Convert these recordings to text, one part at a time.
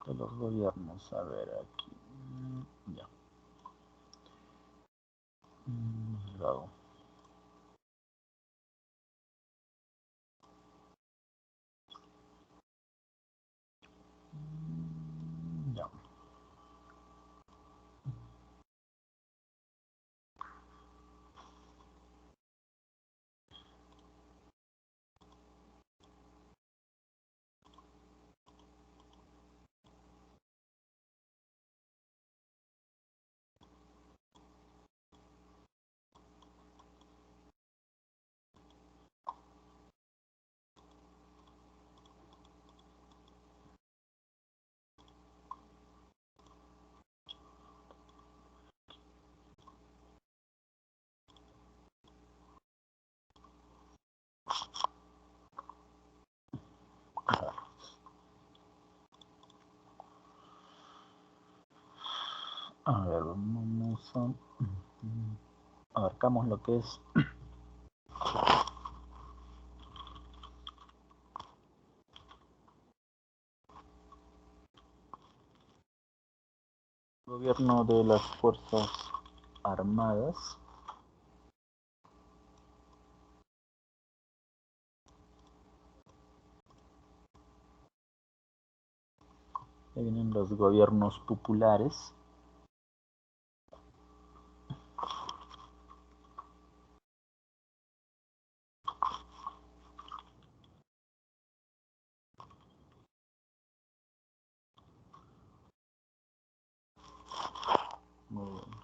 de los gobiernos. A ver, aquí. Ya. Delgado. Ya. A ver, vamos a abarcamos lo que es el gobierno de las Fuerzas Armadas. Ahí vienen los gobiernos populares. Muy bien.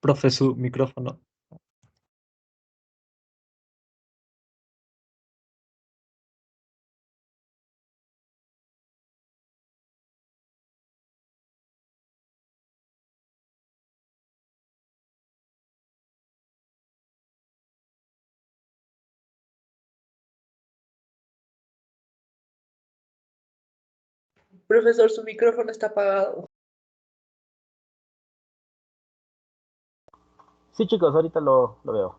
Profe, su micrófono. Profesor, su micrófono está apagado. Sí, chicos, ahorita lo veo.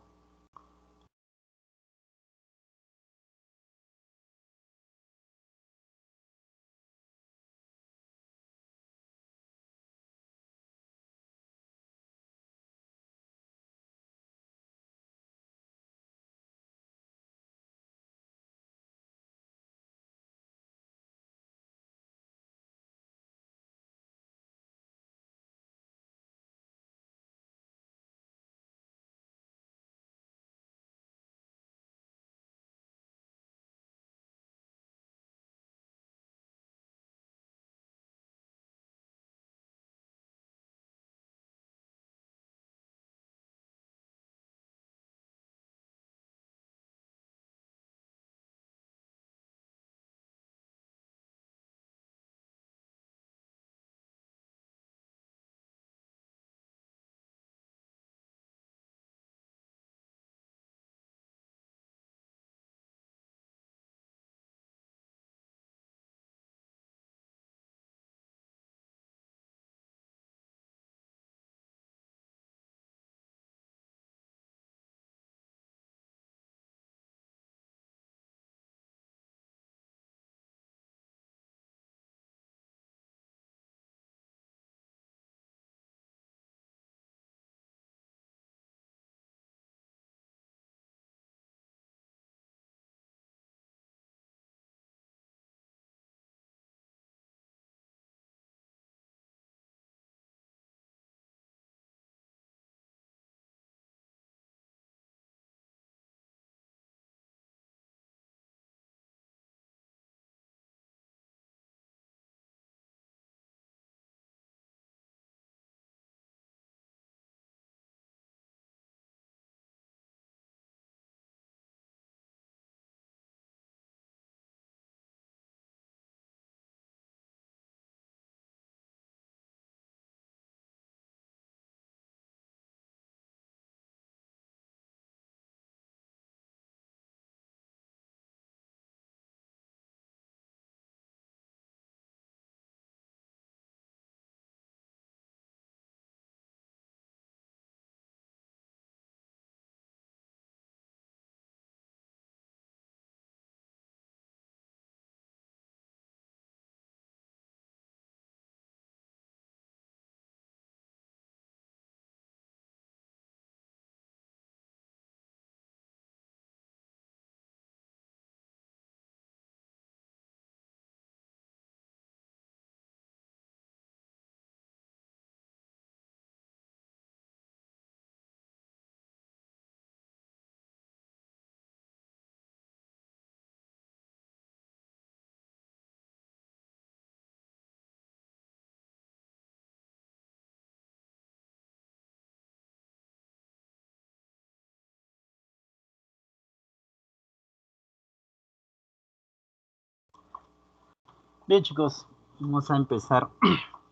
Bien, chicos, vamos a empezar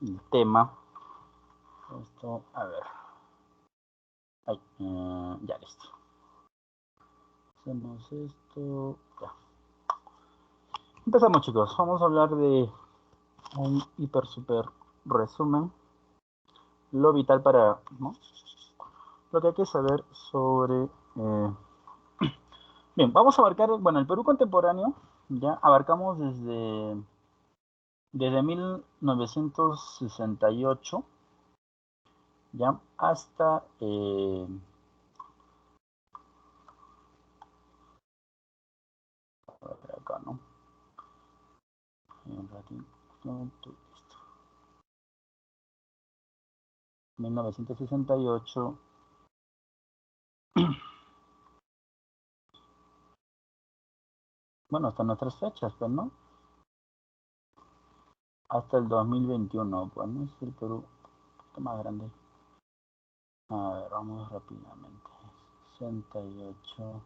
el tema. Esto, a ver. Ay, ya listo. Hacemos esto. Ya. Empezamos, chicos. Vamos a hablar de un hiper super resumen. Lo vital para, ¿no? Lo que hay que saber sobre. Bien, vamos a abarcar, bueno, el Perú contemporáneo. Ya abarcamos desde 1968 ya hasta acá, ¿no? Un ratito, listo. 1968. Bueno, hasta nuestras fechas, pues, ¿no? Hasta el 2021, pues, ¿no? Es el Perú más grande. A ver, vamos rápidamente. 68.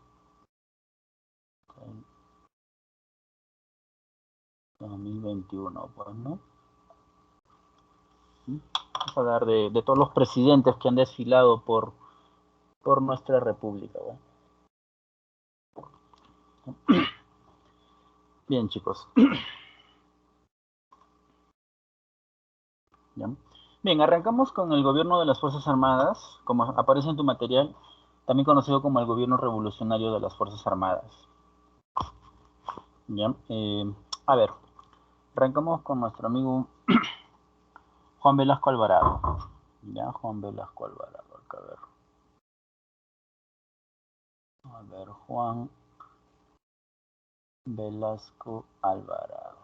2021, pues, ¿no? Vamos a hablar de todos los presidentes que han desfilado por nuestra república, ¿no? Bien, chicos. ¿Ya? Bien, arrancamos con el gobierno de las Fuerzas Armadas, como aparece en tu material, también conocido como el gobierno revolucionario de las Fuerzas Armadas. ¿Ya? A ver, arrancamos con nuestro amigo Juan Velasco Alvarado. ¿Ya? Juan Velasco Alvarado, acá a ver. A ver, Juan Velasco Alvarado.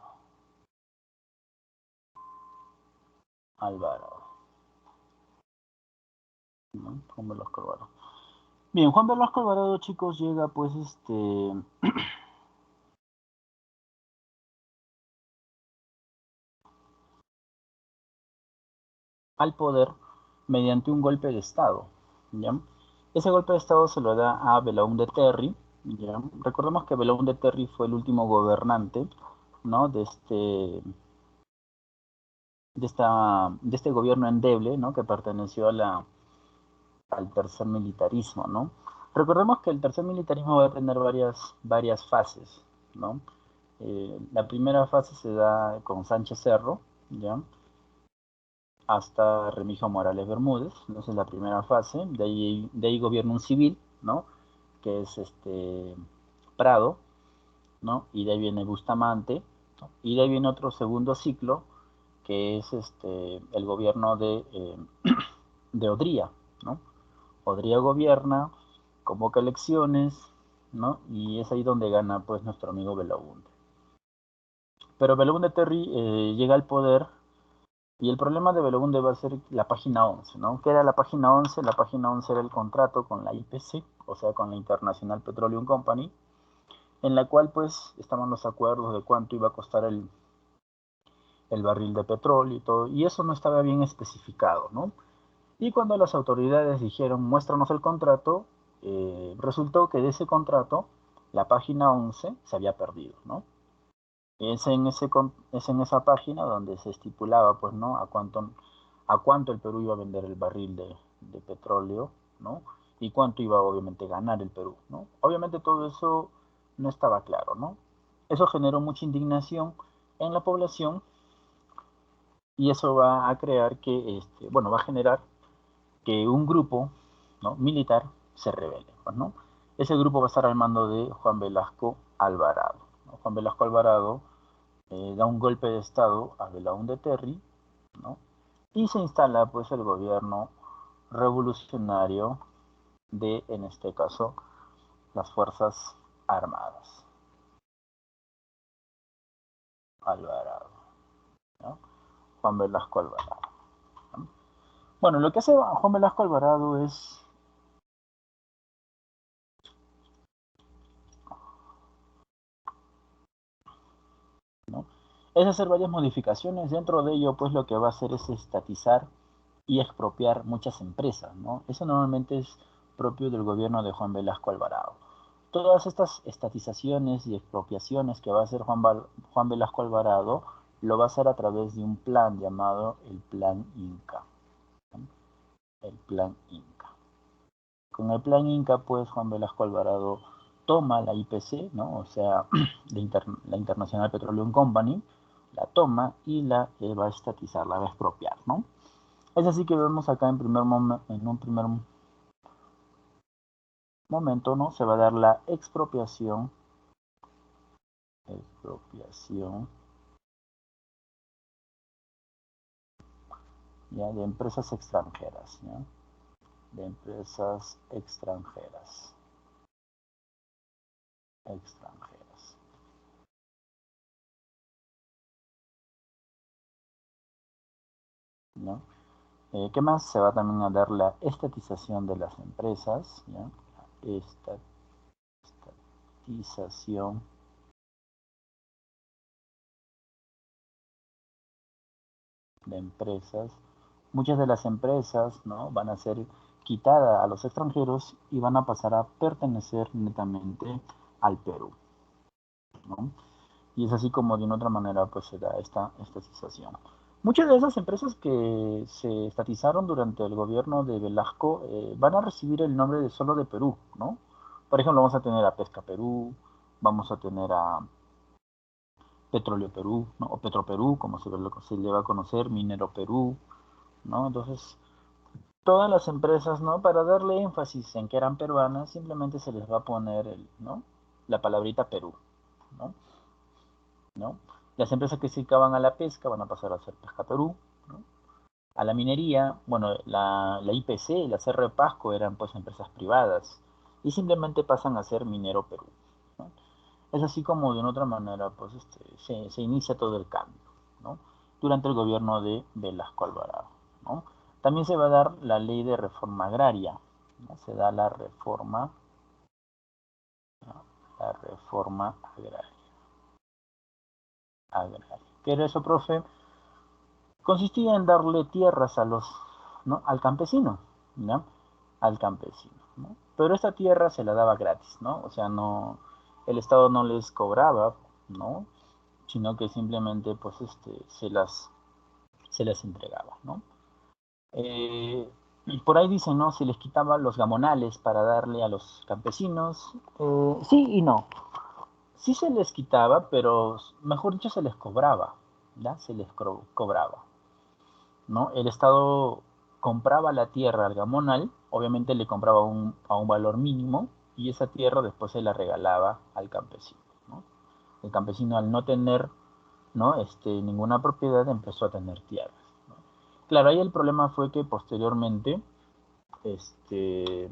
¿No? Juan Velasco Alvarado. Bien, Juan Velasco Alvarado, chicos, llega pues al poder mediante un golpe de Estado. ¿Ya? Ese golpe de Estado se lo da a Belaúnde Terry. ¿Ya? Recordemos que Belaúnde Terry fue el último gobernante, ¿no? de este gobierno endeble, ¿no? Que perteneció al tercer militarismo, ¿no? Recordemos que el tercer militarismo va a tener varias fases, ¿no? La primera fase se da con Sánchez Cerro, ¿ya? Hasta Remigio Morales Bermúdez, ¿no? Esa es la primera fase. De ahí gobierna un civil, ¿no? Que es Prado, ¿no? Y de ahí viene Bustamante, ¿no? Y de ahí viene otro segundo ciclo, que es el gobierno de Odría, ¿no? Odría gobierna, convoca elecciones, ¿no? Y es ahí donde gana pues nuestro amigo Belaúnde. Pero Belaúnde Terry llega al poder y el problema de Belaúnde va a ser la página 11, ¿no? ¿Qué era la página 11? La página 11 era el contrato con la IPC, o sea, con la International Petroleum Company, en la cual pues estaban los acuerdos de cuánto iba a costar el barril de petróleo y todo, y eso no estaba bien especificado, ¿no? Y cuando las autoridades dijeron, muéstranos el contrato, resultó que de ese contrato, la página 11 se había perdido, ¿no? Es en esa página donde se estipulaba, pues, ¿no? A cuánto el Perú iba a vender el barril de petróleo, ¿no? Y cuánto iba, obviamente, a ganar el Perú, ¿no? Obviamente todo eso no estaba claro, ¿no? Eso generó mucha indignación en la población y eso va a crear que, bueno, va a generar que un grupo, ¿no? militar se rebele, pues, ¿no? Ese grupo va a estar al mando de Juan Velasco Alvarado, ¿no? Juan Velasco Alvarado da un golpe de estado a Belaúnde Terry, ¿no? Y se instala pues el gobierno revolucionario de, en este caso, las Fuerzas Armadas. Alvarado, ¿no? Juan Velasco Alvarado, ¿no? Bueno, lo que hace Juan Velasco Alvarado ¿no? Es hacer varias modificaciones. Dentro de ello, pues lo que va a hacer es estatizar y expropiar muchas empresas, ¿no? Eso normalmente es propio del gobierno de Juan Velasco Alvarado. Todas estas estatizaciones y expropiaciones que va a hacer Juan Velasco Alvarado lo va a hacer a través de un plan llamado el Plan Inca, ¿no? El Plan Inca. Con el Plan Inca, pues Juan Velasco Alvarado toma la IPC, ¿no? O sea, la International Petroleum Company, la toma y la va a estatizar, la va a expropiar, ¿no? Es así que vemos acá en un primer momento, ¿no? Se va a dar la expropiación ¿ya? De empresas extranjeras, ¿ya? De empresas extranjeras, ¿no? ¿Qué más? Se va también a dar la estatización de las empresas, ¿ya? Estatización de empresas. Muchas de las empresas, ¿no? van a ser quitada a los extranjeros y van a pasar a pertenecer netamente al Perú, ¿no? Y es así como de una otra manera pues se da esta estatización. Muchas de esas empresas que se estatizaron durante el gobierno de Velasco van a recibir el nombre de solo de Perú, ¿no? Por ejemplo, vamos a tener a Pesca Perú, vamos a tener a Petróleo Perú, ¿no? O Petroperú, como se le va a conocer, Minero Perú, ¿no? Entonces, todas las empresas, ¿no? Para darle énfasis en que eran peruanas, simplemente se les va a poner ¿no? La palabrita Perú, ¿no? ¿No? Las empresas que se dedicaban a la pesca van a pasar a ser Pesca Perú, ¿no? A la minería, bueno, la IPC, la CR Pasco eran pues empresas privadas y simplemente pasan a ser Minero Perú, ¿no? Es así como de una otra manera pues se inicia todo el cambio, ¿no? Durante el gobierno de Velasco Alvarado, ¿no? También se va a dar la ley de reforma agraria, ¿no? Se da la reforma, ¿no? La reforma agraria. ¿Qué era eso, profe? Consistía en darle tierras a ¿no? Al campesino, ¿no? Al campesino, ¿no? Pero esta tierra se la daba gratis, ¿no? O sea, no, el Estado no les cobraba, ¿no? Sino que simplemente, pues, se las entregaba, ¿no? Por ahí dicen, ¿no? Se les quitaba los gamonales para darle a los campesinos. Sí y no. Sí se les quitaba, pero mejor dicho, se les cobraba, ¿ya? Se les cobraba. ¿No? El Estado compraba la tierra al gamonal, obviamente le compraba a un valor mínimo y esa tierra después se la regalaba al campesino, ¿no? El campesino al no tener, ¿no? Ninguna propiedad empezó a tener tierras, ¿no? Claro, ahí el problema fue que posteriormente este,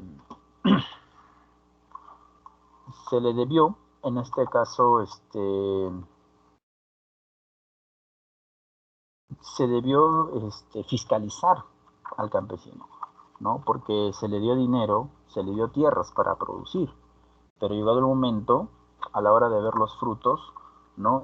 se le debió, en este caso, se debió fiscalizar al campesino, ¿no? Porque se le dio dinero, se le dio tierras para producir, pero llegado el momento, a la hora de ver los frutos, ¿no?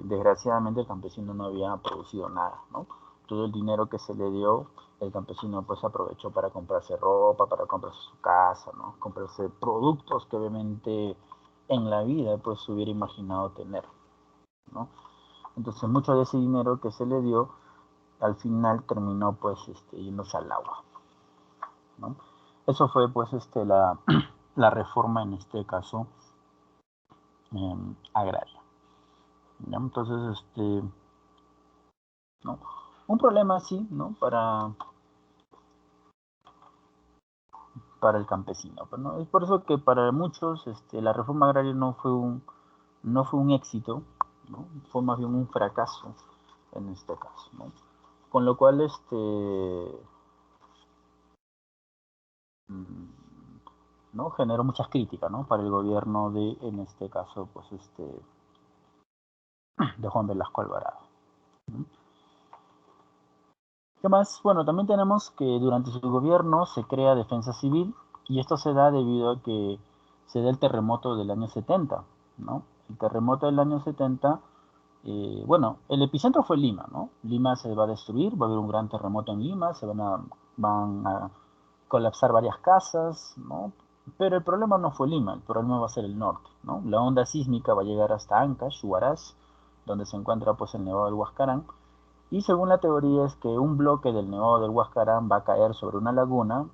Desgraciadamente el campesino no había producido nada, ¿no? Todo el dinero que se le dio, el campesino pues aprovechó para comprarse ropa, para comprarse su casa, ¿no? Comprarse productos que obviamente en la vida pues hubiera imaginado tener, ¿no? Entonces mucho de ese dinero que se le dio al final terminó pues yéndose al agua, ¿no? Eso fue pues la reforma en este caso agraria, ¿no? Entonces ¿no? Un problema así, ¿no? Para el campesino, pero no es por eso que para muchos la reforma agraria no fue un éxito, ¿no? Fue más bien un fracaso en este caso, ¿no? Con lo cual mm, ¿no? Generó muchas críticas, ¿no? Para el gobierno de, en este caso, pues de Juan Velasco Alvarado, ¿no? ¿Qué más? Bueno, también tenemos que durante su gobierno se crea Defensa Civil y esto se da debido a que se da el terremoto del año 70, ¿no? El terremoto del año 70, bueno, el epicentro fue Lima, ¿no? Lima se va a destruir, va a haber un gran terremoto en Lima, van a colapsar varias casas, ¿no? Pero el problema no fue Lima, el problema va a ser el norte, ¿no? La onda sísmica va a llegar hasta Ancash, Huaraz, donde se encuentra pues el Nevado del Huascarán, y según la teoría es que un bloque del Nevado del Huascarán va a caer sobre una laguna.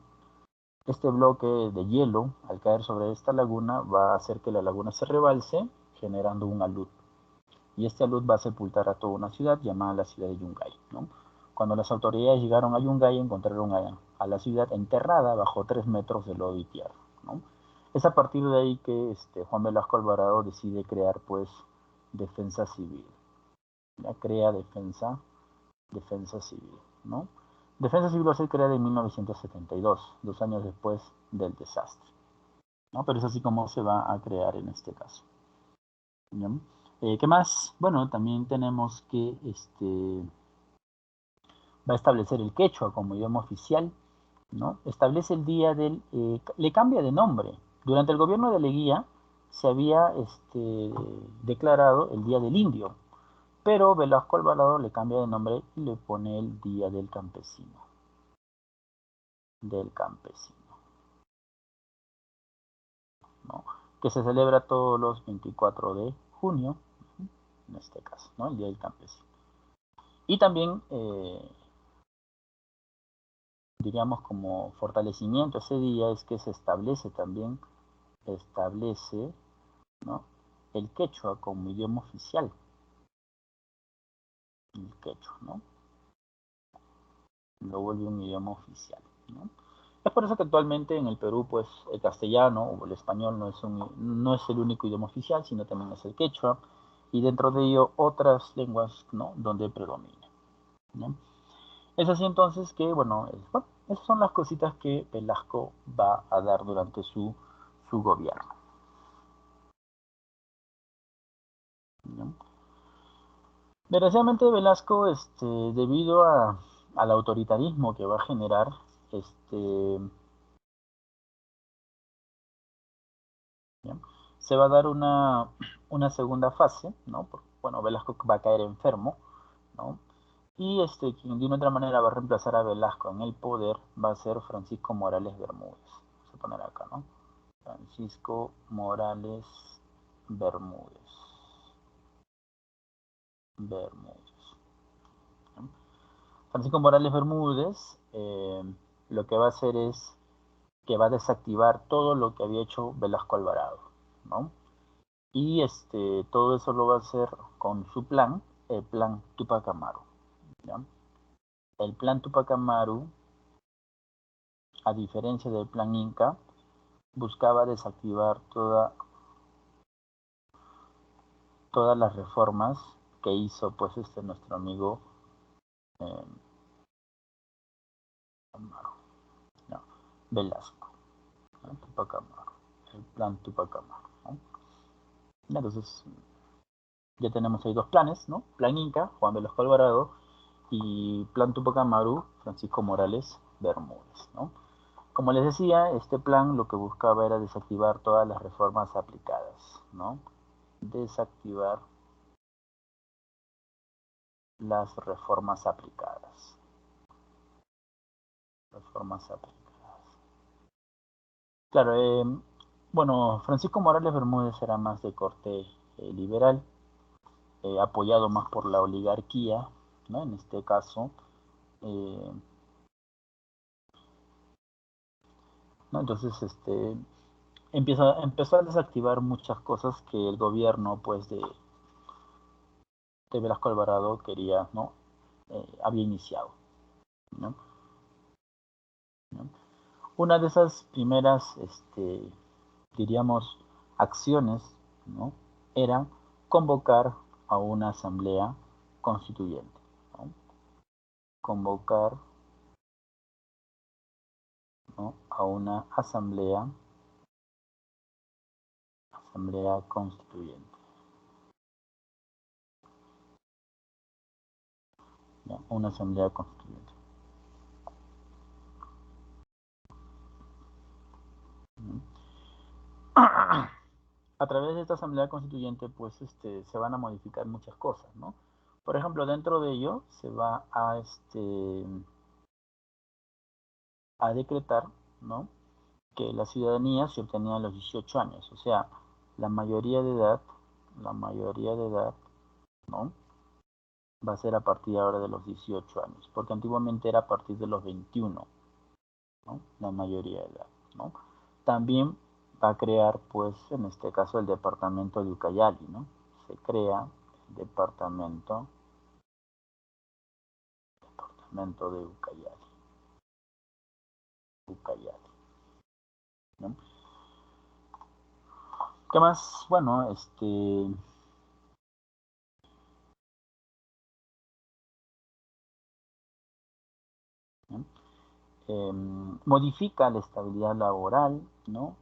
Este bloque de hielo, al caer sobre esta laguna, va a hacer que la laguna se rebalse, generando un alud. Y este alud va a sepultar a toda una ciudad llamada la ciudad de Yungay, ¿no? Cuando las autoridades llegaron a Yungay, encontraron a la ciudad enterrada bajo 3 metros de lodo y tierra, ¿no? Es a partir de ahí que Juan Velasco Alvarado decide crear, pues, defensa civil. Ya crea defensa civil, ¿no? Defensa civil va a ser creada en 1972, 2 años después del desastre, ¿no? Pero es así como se va a crear en este caso, ¿no? ¿Qué más? Bueno, también tenemos que va a establecer el quechua como idioma oficial, ¿no? Establece el día le cambia de nombre. Durante el gobierno de Leguía se había declarado el Día del Indio, pero Velasco Alvarado le cambia de nombre y le pone el Día del Campesino. del Campesino, ¿no? Que se celebra todos los 24 de junio, en este caso, ¿no? El Día del Campesino. Y también, diríamos, como fortalecimiento ese día es que se establece también, ¿no? El quechua como idioma oficial. El quechua, ¿no? Lo vuelve un idioma oficial, ¿no? Es por eso que actualmente en el Perú, pues, el castellano o el español no es el único idioma oficial, sino también es el quechua, y dentro de ello otras lenguas, ¿no? Donde predomina, ¿no? Es así entonces que, bueno, esas son las cositas que Velasco va a dar durante su gobierno, ¿no? Desgraciadamente Velasco, debido al autoritarismo que va a generar, ¿bien? Se va a dar una segunda fase, ¿no? Porque, bueno, Velasco va a caer enfermo, ¿no? Y quien de una otra manera va a reemplazar a Velasco en el poder va a ser Francisco Morales Bermúdez. Vamos a poner acá, ¿no? Francisco Morales Bermúdez. ¿No? Francisco Morales Bermúdez lo que va a hacer es que va a desactivar todo lo que había hecho Velasco Alvarado, ¿no? Y todo eso lo va a hacer con su plan, el plan Tupac Amaru, ¿ya? El plan Tupac Amaru, a diferencia del plan Inca, buscaba desactivar todas las reformas que hizo pues nuestro amigo eh, Amaru, no, Velasco, ¿no? Tupac Amaru, el plan Tupac Amaru, ¿no? Entonces ya tenemos ahí dos planes, ¿no? Plan Inca, Juan Velasco Alvarado, y plan Tupac Amaru, Francisco Morales Bermúdez, ¿no? Como les decía, este plan lo que buscaba era desactivar todas las reformas aplicadas, ¿no? Desactivar las reformas aplicadas. Reformas aplicadas. Claro, bueno, Francisco Morales Bermúdez era más de corte liberal, apoyado más por la oligarquía, ¿no? En este caso, eh, ¿no? Entonces, empezó a desactivar muchas cosas que el gobierno, pues, de Velasco Alvarado quería, ¿no? Había iniciado, ¿no? ¿No? Una de esas primeras, diríamos, acciones, ¿no? Era convocar a una asamblea constituyente, ¿no? Convocar, ¿no? A una asamblea constituyente, ¿no? Una asamblea constituyente. ¿No? A través de esta asamblea constituyente, pues, se van a modificar muchas cosas, ¿no? Por ejemplo, dentro de ello se va a decretar, ¿no? Que la ciudadanía se obtenía a los 18 años, o sea, la mayoría de edad, la mayoría de edad, ¿no? Va a ser a partir ahora de los 18 años, porque antiguamente era a partir de los 21, ¿no? La mayoría de edad, ¿no? También va a crear, pues, en este caso, el departamento de Ucayali, ¿no? Se crea el departamento de Ucayali, ¿no? ¿Qué más? Bueno, ¿no? Modifica la estabilidad laboral, ¿no?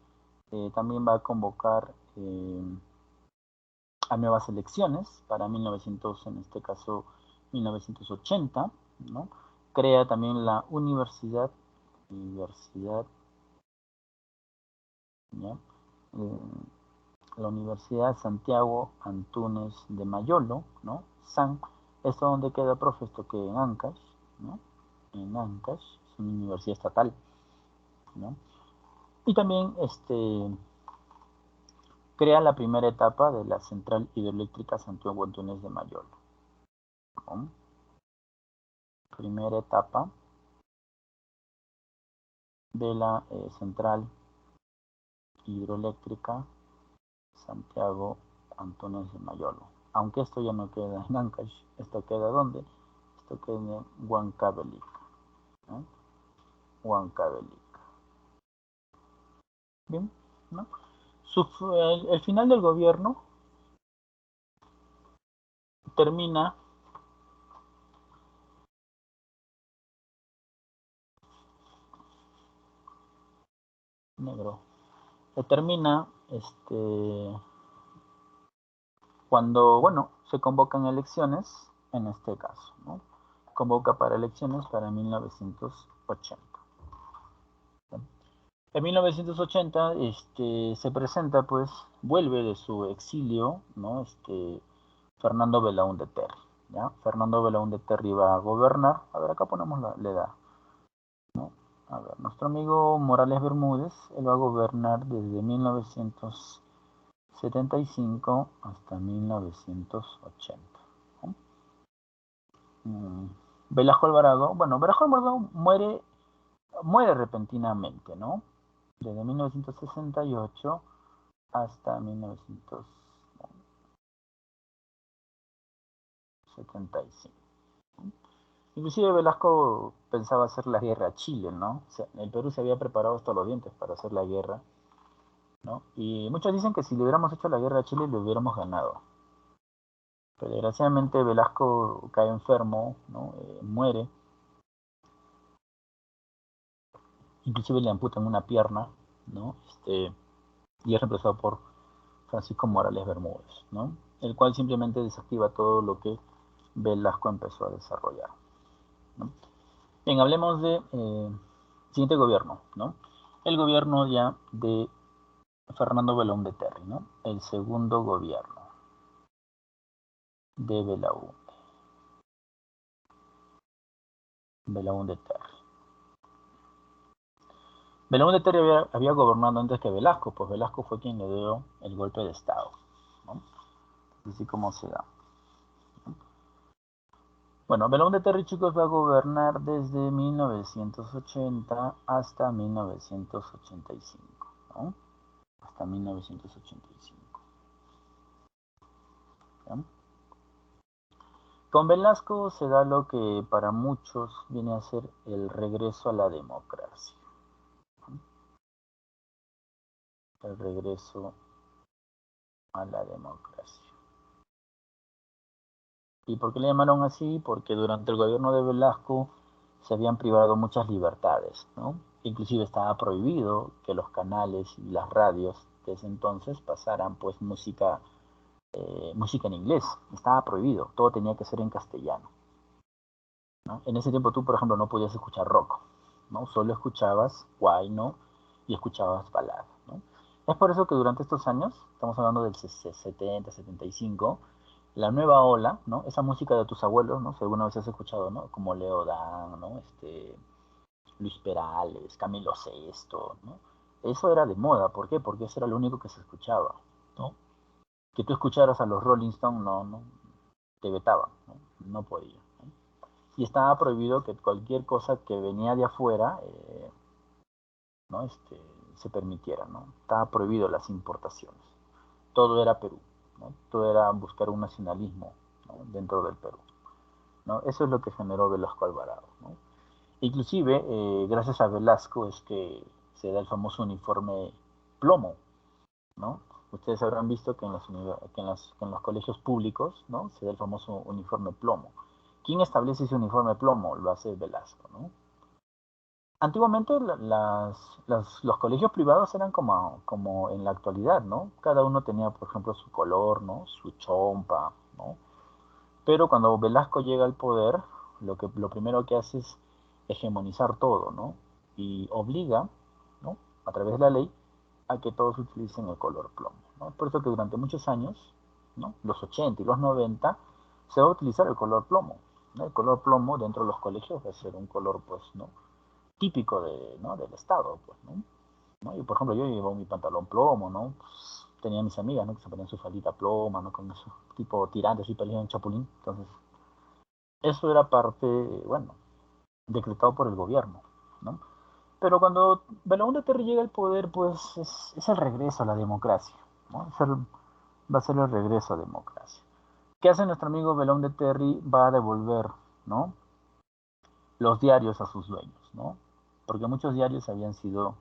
También va a convocar a nuevas elecciones para 1900, en este caso 1980, ¿no? Crea también la ¿ya? Eh, la Universidad Santiago Antúnez de Mayolo, ¿no? Esto donde queda, profe, esto que en Ancash, ¿no? En Ancash, es una universidad estatal. ¿no? Y también crea la primera etapa de la central hidroeléctrica Santiago Antúnez de Mayolo, ¿no? Primera etapa de la central hidroeléctrica Santiago Antúnez de Mayolo. Aunque esto ya no queda en Ancash, esto queda ¿dónde? Esto queda en Huancavelica, ¿no? Huancavelica. Bien, ¿no? El final del gobierno termina negro. Termina cuando, bueno, se convocan elecciones, en este caso, ¿no? Convoca para elecciones para 1980. En 1980 se presenta, pues, vuelve de su exilio, ¿no? Fernando Belaúnde Terry, ¿ya? Fernando Belaúnde Terry va a gobernar, a ver, acá ponemos la edad, ¿no? A ver, nuestro amigo Morales Bermúdez, él va a gobernar desde 1975 hasta 1980. ¿No? Velasco Alvarado, bueno, Velasco Alvarado muere repentinamente, ¿no? Desde 1968 hasta 1975. Inclusive Velasco pensaba hacer la guerra a Chile, ¿no? O sea, el Perú se había preparado hasta los dientes para hacer la guerra, ¿no? Y muchos dicen que si le hubiéramos hecho la guerra a Chile, le hubiéramos ganado. Pero desgraciadamente Velasco cae enfermo, ¿no? Muere. Inclusive le amputan una pierna, ¿no? Y es reemplazado por Francisco Morales Bermúdez, ¿no? El cual simplemente desactiva todo lo que Velasco empezó a desarrollar, ¿no? Bien, hablemos de siguiente gobierno, ¿no? El gobierno ya de Fernando Belaúnde Terry, ¿no? El segundo gobierno de Belaúnde Terry. Belaúnde Terry había gobernado antes que Velasco, pues Velasco fue quien le dio el golpe de Estado, ¿no? Así como se da. Bueno, Belaúnde Terry, chicos, va a gobernar desde 1980 hasta 1985, ¿no? Hasta 1985. ¿Ya? Con Velasco se da lo que para muchos viene a ser el regreso a la democracia. El regreso a la democracia. ¿Y por qué le llamaron así? Porque durante el gobierno de Velasco se habían privado muchas libertades, ¿no? Inclusive estaba prohibido que los canales y las radios de ese entonces pasaran pues música en inglés. Estaba prohibido, todo tenía que ser en castellano, ¿no? En ese tiempo tú, por ejemplo, no podías escuchar rock, ¿no? Solo escuchabas guayno y escuchabas balada, ¿no? Es por eso que durante estos años, estamos hablando del 70, 75, la nueva ola, ¿no? Esa música de tus abuelos, ¿no? Si alguna vez has escuchado, ¿no? Como Leo Dan, ¿no? Luis Perales, Camilo Sesto, ¿no? Eso era de moda, ¿por qué? Porque eso era lo único que se escuchaba, ¿no? Que tú escucharas a los Rolling Stones, no, te vetaban, ¿no? No podía, ¿no? Y estaba prohibido que cualquier cosa que venía de afuera, ¿no? Se permitiera, ¿no? Estaba prohibido las importaciones. Todo era Perú, ¿no? Todo era buscar un nacionalismo, ¿no? Dentro del Perú, ¿no? Eso es lo que generó Velasco Alvarado, ¿no? Inclusive, gracias a Velasco es que se da el famoso uniforme plomo, ¿no? Ustedes habrán visto que en los colegios públicos, ¿no? Se da el famoso uniforme plomo. ¿Quién establece ese uniforme plomo? Lo hace Velasco, ¿no? Antiguamente los colegios privados eran como en la actualidad, ¿no? Cada uno tenía, por ejemplo, su color, ¿no? Su chompa, ¿no? Pero cuando Velasco llega al poder, lo primero que hace es hegemonizar todo, ¿no? Y obliga, ¿no? A través de la ley, a que todos utilicen el color plomo, ¿no? Por eso que durante muchos años, ¿no? Los 80 y los 90, se va a utilizar el color plomo, ¿no? El color plomo dentro de los colegios va a ser un color, pues, ¿no? típico del Estado, pues, ¿no? Y, por ejemplo, yo llevaba mi pantalón plomo, ¿no? Pues, tenía mis amigas, ¿no? Que se ponían su faldita ploma, ¿no? Con esos tipo tirantes y peleando en chapulín. Entonces, eso era parte, bueno, decretado por el gobierno, ¿no? Pero cuando Belaúnde Terry llega al poder, pues es el regreso a la democracia, ¿no? Va a ser el regreso a la democracia. ¿Qué hace nuestro amigo Belaúnde Terry? Va a devolver, ¿no? Los diarios a sus dueños, ¿no? Porque muchos diarios habían sido,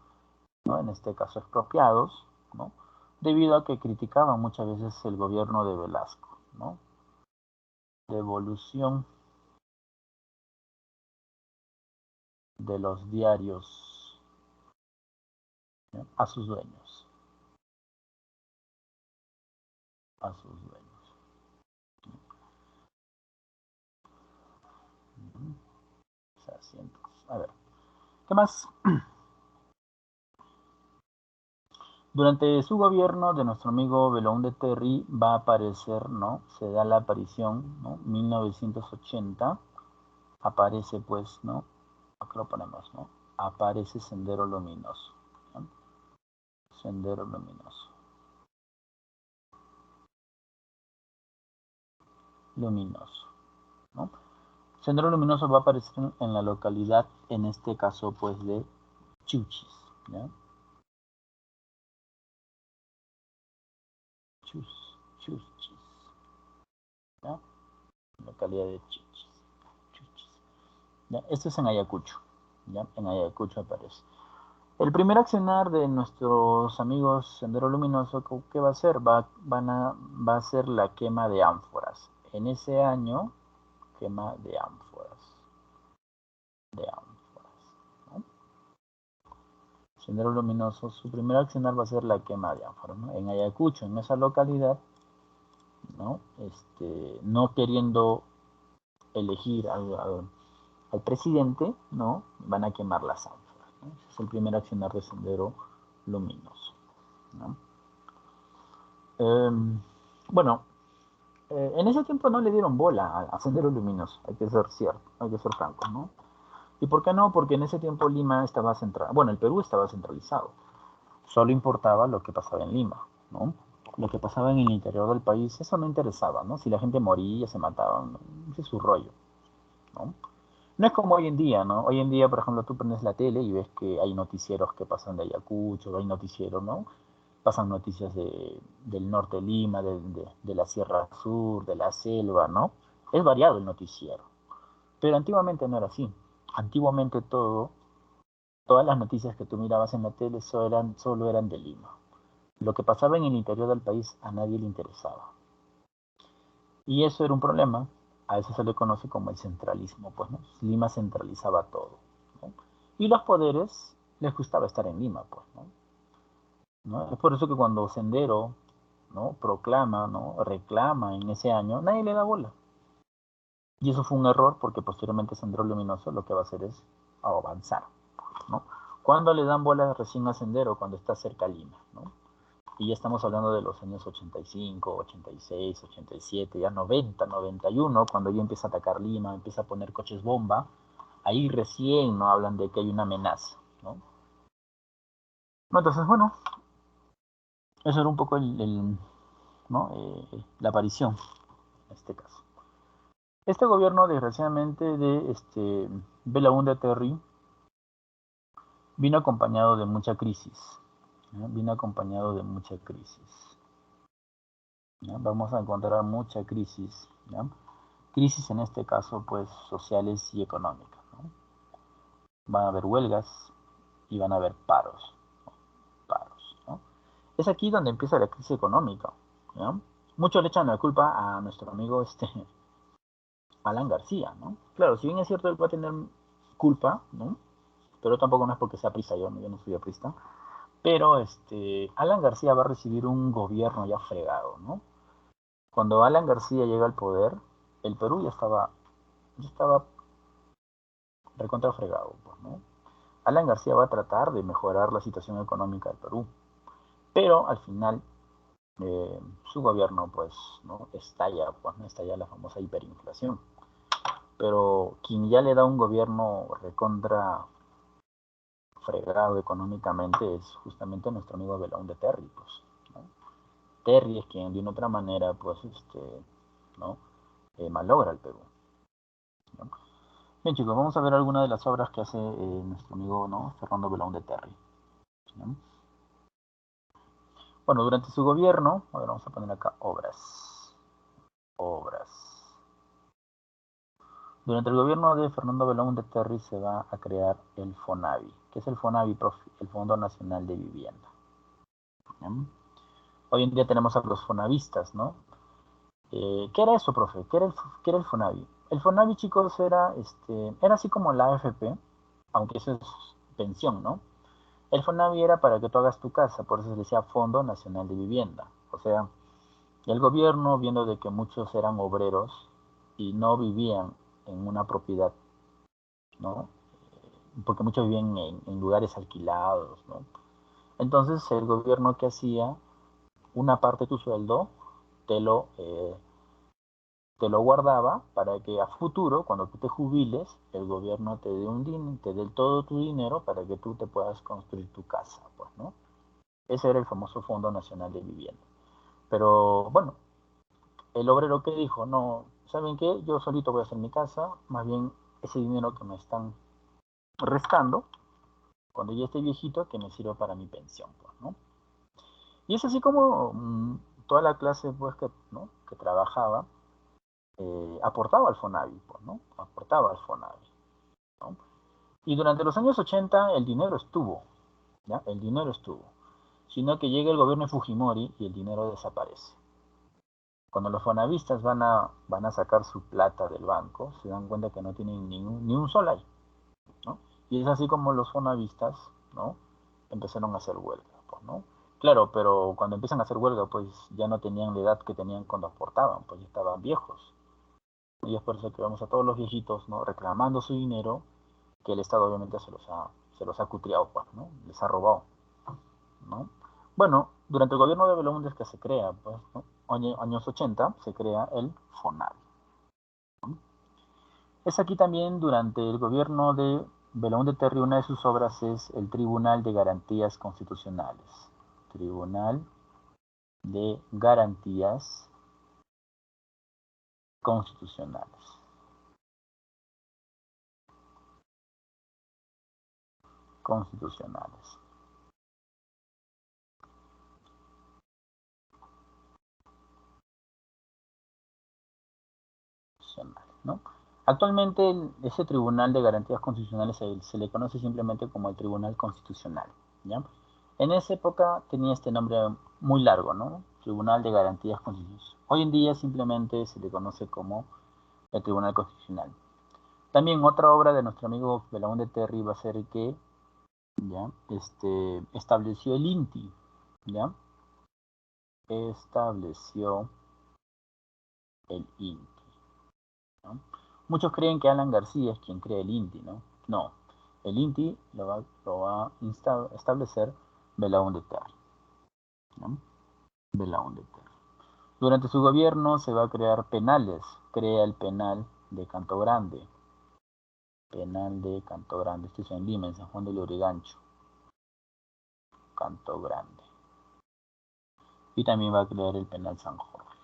¿no? En este caso, expropiados, ¿no? Debido a que criticaban muchas veces el gobierno de Velasco, ¿no? Devolución de los diarios, ¿no? A sus dueños, a sus dueños. A ver, ¿qué más? Durante su gobierno de nuestro amigo Belaúnde Terry va a aparecer, ¿no? Se da la aparición, ¿no? 1980, aparece pues, ¿no? Acá lo ponemos, ¿no? Aparece Sendero Luminoso, ¿no? Sendero Luminoso. Luminoso, ¿no? Sendero Luminoso va a aparecer en la localidad, en este caso, pues, de Chuchis, ¿ya? Chuchis, ¿ya? Localidad de Chuchis. ¿Ya? Esto es en Ayacucho, ¿ya? En Ayacucho aparece. El primer accionar de nuestros amigos Sendero Luminoso, ¿qué va a hacer? Va a ser la quema de ánforas. En ese año, quema de ánforas. ¿No? Sendero Luminoso, su primer accionar va a ser la quema de ánforas, ¿no? En Ayacucho, en esa localidad, ¿no? No queriendo elegir al presidente, ¿no? Van a quemar las ánforas, ¿no? Ese es el primer accionar de Sendero Luminoso, ¿no? Bueno, en ese tiempo no le dieron bola a Sendero Luminoso, hay que ser cierto, hay que ser franco, ¿no? ¿Y por qué no? Porque en ese tiempo Lima estaba centralizado, bueno, el Perú estaba centralizado, solo importaba lo que pasaba en Lima, ¿no? Lo que pasaba en el interior del país, eso no interesaba, ¿no? Si la gente moría, se mataban, ¿no? Ese es su rollo, ¿no? No es como hoy en día, ¿no? Hoy en día, por ejemplo, tú prendes la tele y ves que hay noticieros que pasan de Ayacucho, hay noticieros, ¿no? Pasan noticias del norte de Lima, de la Sierra Sur, de la selva, ¿no? Es variado el noticiero. Pero antiguamente no era así. Antiguamente todas las noticias que tú mirabas en la tele solo eran de Lima. Lo que pasaba en el interior del país a nadie le interesaba. Y eso era un problema. A eso se le conoce como el centralismo, pues, ¿no? Lima centralizaba todo, ¿no? Y los poderes les gustaba estar en Lima, pues, ¿no? Es por eso que cuando Sendero, ¿no? Proclama, ¿no? Reclama en ese año, nadie le da bola. Y eso fue un error porque posteriormente Sendero Luminoso lo que va a hacer es avanzar, ¿no? Cuando le dan bola recién a Sendero, cuando está cerca a Lima, ¿no? Y ya estamos hablando de los años 85, 86, 87, ya 90, 91, cuando ya empieza a atacar Lima, empieza a poner coches bomba, ahí recién no hablan de que hay una amenaza, ¿no? Entonces, bueno, eso era un poco ¿no? La aparición, en este caso. Este gobierno, desgraciadamente, de Belaúnde Terry, vino acompañado de mucha crisis, ¿no? Vino acompañado de mucha crisis, ¿no? Vamos a encontrar mucha crisis, ¿no? Crisis en este caso, pues, sociales y económicas, ¿no? Van a haber huelgas y van a haber paros, ¿no? Paros, ¿no? Es aquí donde empieza la crisis económica, ¿no? Muchos le echan la culpa a nuestro amigo Alan García, ¿no? Claro, si bien es cierto, él va a tener culpa, ¿no? Pero tampoco no es porque sea prista, yo no soy aprista. Pero Alan García va a recibir un gobierno ya fregado, ¿no? Cuando Alan García llega al poder, el Perú ya estaba recontra fregado, pues, ¿no? Alan García va a tratar de mejorar la situación económica del Perú, pero al final su gobierno, pues, ¿no? Estalla, pues, ¿no? Estalla la famosa hiperinflación. Pero quien ya le da un gobierno recontra fregado económicamente es justamente nuestro amigo Belaúnde Terry, pues, ¿no? Terry es quien de una otra manera, pues, ¿no? Malogra el Perú, ¿no? Bien, chicos, vamos a ver algunas de las obras que hace nuestro amigo, ¿no? Fernando Belaúnde Terry, ¿no? Bueno, durante su gobierno, a ver, vamos a poner acá obras. Durante el gobierno de Fernando Belaúnde Terry se va a crear el FONAVI. ¿Qué es el FONAVI, profe? El Fondo Nacional de Vivienda. ¿Bien? Hoy en día tenemos a los fonavistas, ¿no? ¿Qué era eso, profe? ¿Qué era el FONAVI? El FONAVI, chicos, era así como la AFP, aunque eso es pensión, ¿no? El FONAVI era para que tú hagas tu casa, por eso se decía Fondo Nacional de Vivienda. O sea, el gobierno, viendo de que muchos eran obreros y no vivían en una propiedad, ¿no? Porque muchos vivían en lugares alquilados, ¿no? Entonces el gobierno que hacía, una parte de tu sueldo te lo, eh, te lo guardaba para que a futuro, cuando tú te jubiles, el gobierno te dé todo tu dinero para que tú te puedas construir tu casa, pues, ¿no? Ese era el famoso Fondo Nacional de Vivienda. Pero bueno, el obrero que dijo, no, ¿saben qué? Yo solito voy a hacer mi casa, más bien ese dinero que me están restando, cuando ya esté viejito, que me sirva para mi pensión, pues, ¿no? Y es así como toda la clase, pues, ¿no? que trabajaba, aportaba al FONAVI, pues, ¿no? Aportaba al FONAVI, ¿no? Y durante los años 80 el dinero estuvo, ¿ya? El dinero estuvo. Sino que llega el gobierno de Fujimori y el dinero desaparece. Cuando los fonavistas van a sacar su plata del banco, se dan cuenta que no tienen ni un sol ahí, ¿no? Y es así como los fonavistas, ¿no? Empezaron a hacer huelga, pues, ¿no? Claro, pero cuando empiezan a hacer huelga, pues ya no tenían la edad que tenían cuando aportaban, pues ya estaban viejos. Y es por eso que vemos a todos los viejitos, ¿no? Reclamando su dinero, que el Estado obviamente se los ha cutriado, pues, ¿no? Les ha robado, ¿no? Bueno, durante el gobierno de Belaúnde es que se crea, pues, ¿no? Años 80 se crea el FONAVI, ¿no? Es aquí también durante el gobierno de Belaúnde Terry, una de sus obras es el Tribunal de Garantías Constitucionales. Tribunal de Garantías Constitucionales. Constitucionales. ¿No? Actualmente ese Tribunal de Garantías Constitucionales se le conoce simplemente como el Tribunal Constitucional, ¿ya? En esa época tenía este nombre muy largo, ¿no? Tribunal de Garantías Constitucionales. Hoy en día simplemente se le conoce como el Tribunal Constitucional. También otra obra de nuestro amigo Belaúnde Terry va a ser que ¿ya? Estableció el INTI, ¿ya? Estableció el INTI, ¿no? Muchos creen que Alan García es quien crea el INTI, ¿no? No, el INTI lo va a establecer Belaúnde Terry, ¿no? Belaúnde Terry. Durante su gobierno se va a crear penales, crea el penal de Canto Grande, penal de Canto Grande, esto es en Lima, en San Juan de Lurigancho, Canto Grande. Y también va a crear el penal San Jorge,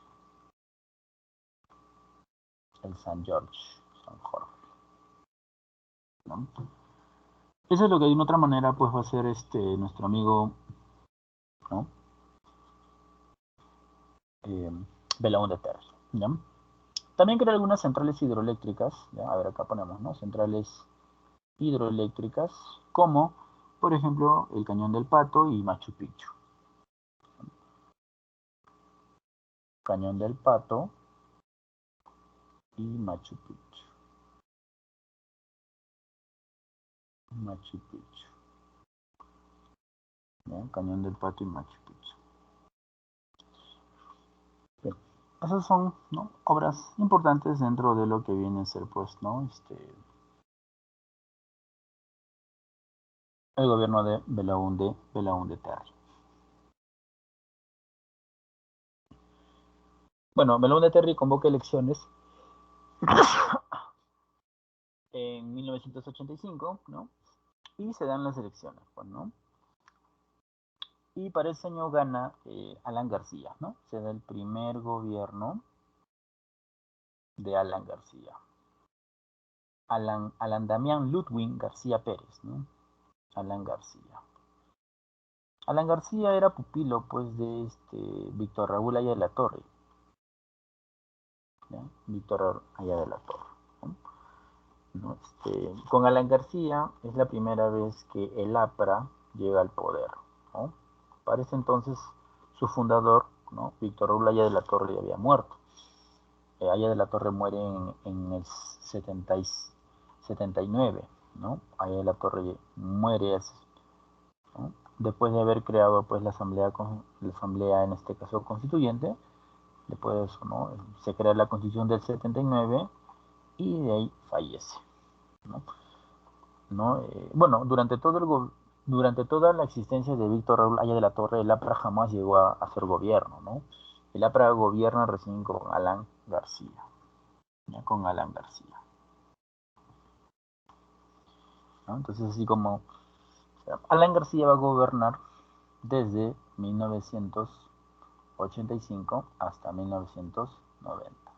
el San George, San Jorge, ¿no? Eso es lo que de una otra manera pues va a ser nuestro amigo, ¿no? Belaúnde Terry, ¿ya? También crea algunas centrales hidroeléctricas, ¿ya? A ver, acá ponemos, ¿no? Centrales hidroeléctricas, como por ejemplo el Cañón del Pato y Machu Picchu. Cañón del Pato y Machu Picchu. Machu Picchu. ¿Ya? Cañón del Pato y Machu Picchu. Bien. Esas son, ¿no? Obras importantes dentro de lo que viene a ser, pues, ¿no? El gobierno de Belaúnde Terry. Bueno, Belaúnde Terry convoca elecciones en 1985, ¿no? y se dan las elecciones, pues, ¿no? Y para ese año gana Alan García, ¿no? Se da el primer gobierno de Alan García. Alan Damián Ludwig García Pérez, ¿no? Alan García. Alan García era pupilo, pues, de Víctor Raúl Aya de la Torre. ¿Ya? Víctor Aya de la Torre, ¿no? ¿No? Con Alan García es la primera vez que el APRA llega al poder, ¿no? Para ese entonces su fundador, ¿no? Víctor Raúl Aya de la Torre, ya había muerto. Aya de la Torre muere en el 79, ¿no? Aya de la Torre muere, ¿no? Después de haber creado, pues, la asamblea en este caso constituyente. Después de eso, ¿no? Se crea la Constitución del 79 y de ahí fallece, ¿no? ¿No? Bueno, durante toda la existencia de Víctor Raúl Aya de la Torre, el APRA jamás llegó a hacer gobierno, ¿no? El APRA gobierna recién con Alan García, ¿ya? Con Alan García, ¿no? Entonces, así como Alan García va a gobernar desde 1985 hasta 1990.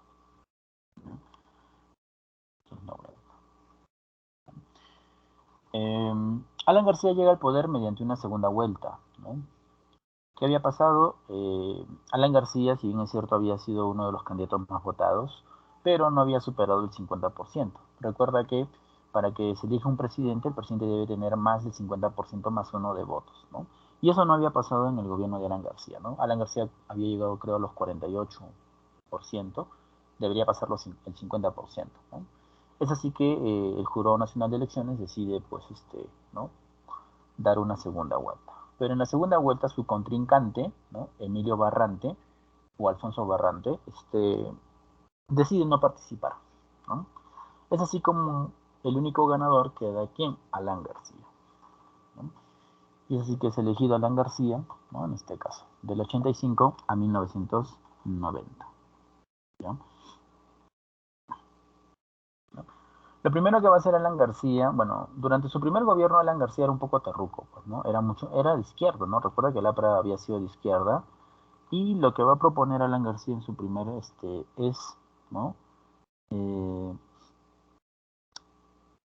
Alan García llega al poder mediante una segunda vuelta, ¿no? ¿Qué había pasado? Alan García, si bien es cierto, había sido uno de los candidatos más votados, pero no había superado el 50%. Recuerda que para que se elija un presidente, el presidente debe tener más del 50% más uno de votos, ¿no? Y eso no había pasado en el gobierno de Alan García, ¿no? Alan García había llegado, creo, a los 48%, debería pasar el 50%, ¿no? Es así que el Jurado Nacional de Elecciones decide, pues, ¿no? Dar una segunda vuelta. Pero en la segunda vuelta su contrincante, ¿no? Emilio Barrante o Alfonso Barrante, decide no participar, ¿no? Es así como el único ganador queda quien, Alan García, ¿no? Y es así que es elegido Alan García, ¿no? En este caso, del 85 a 1990, ¿ya? ¿No? Lo primero que va a hacer Alan García, bueno, durante su primer gobierno Alan García era un poco terruco, pues, ¿no? Era de izquierda, ¿no? Recuerda que el APRA había sido de izquierda. Y lo que va a proponer Alan García en su primer es, ¿no?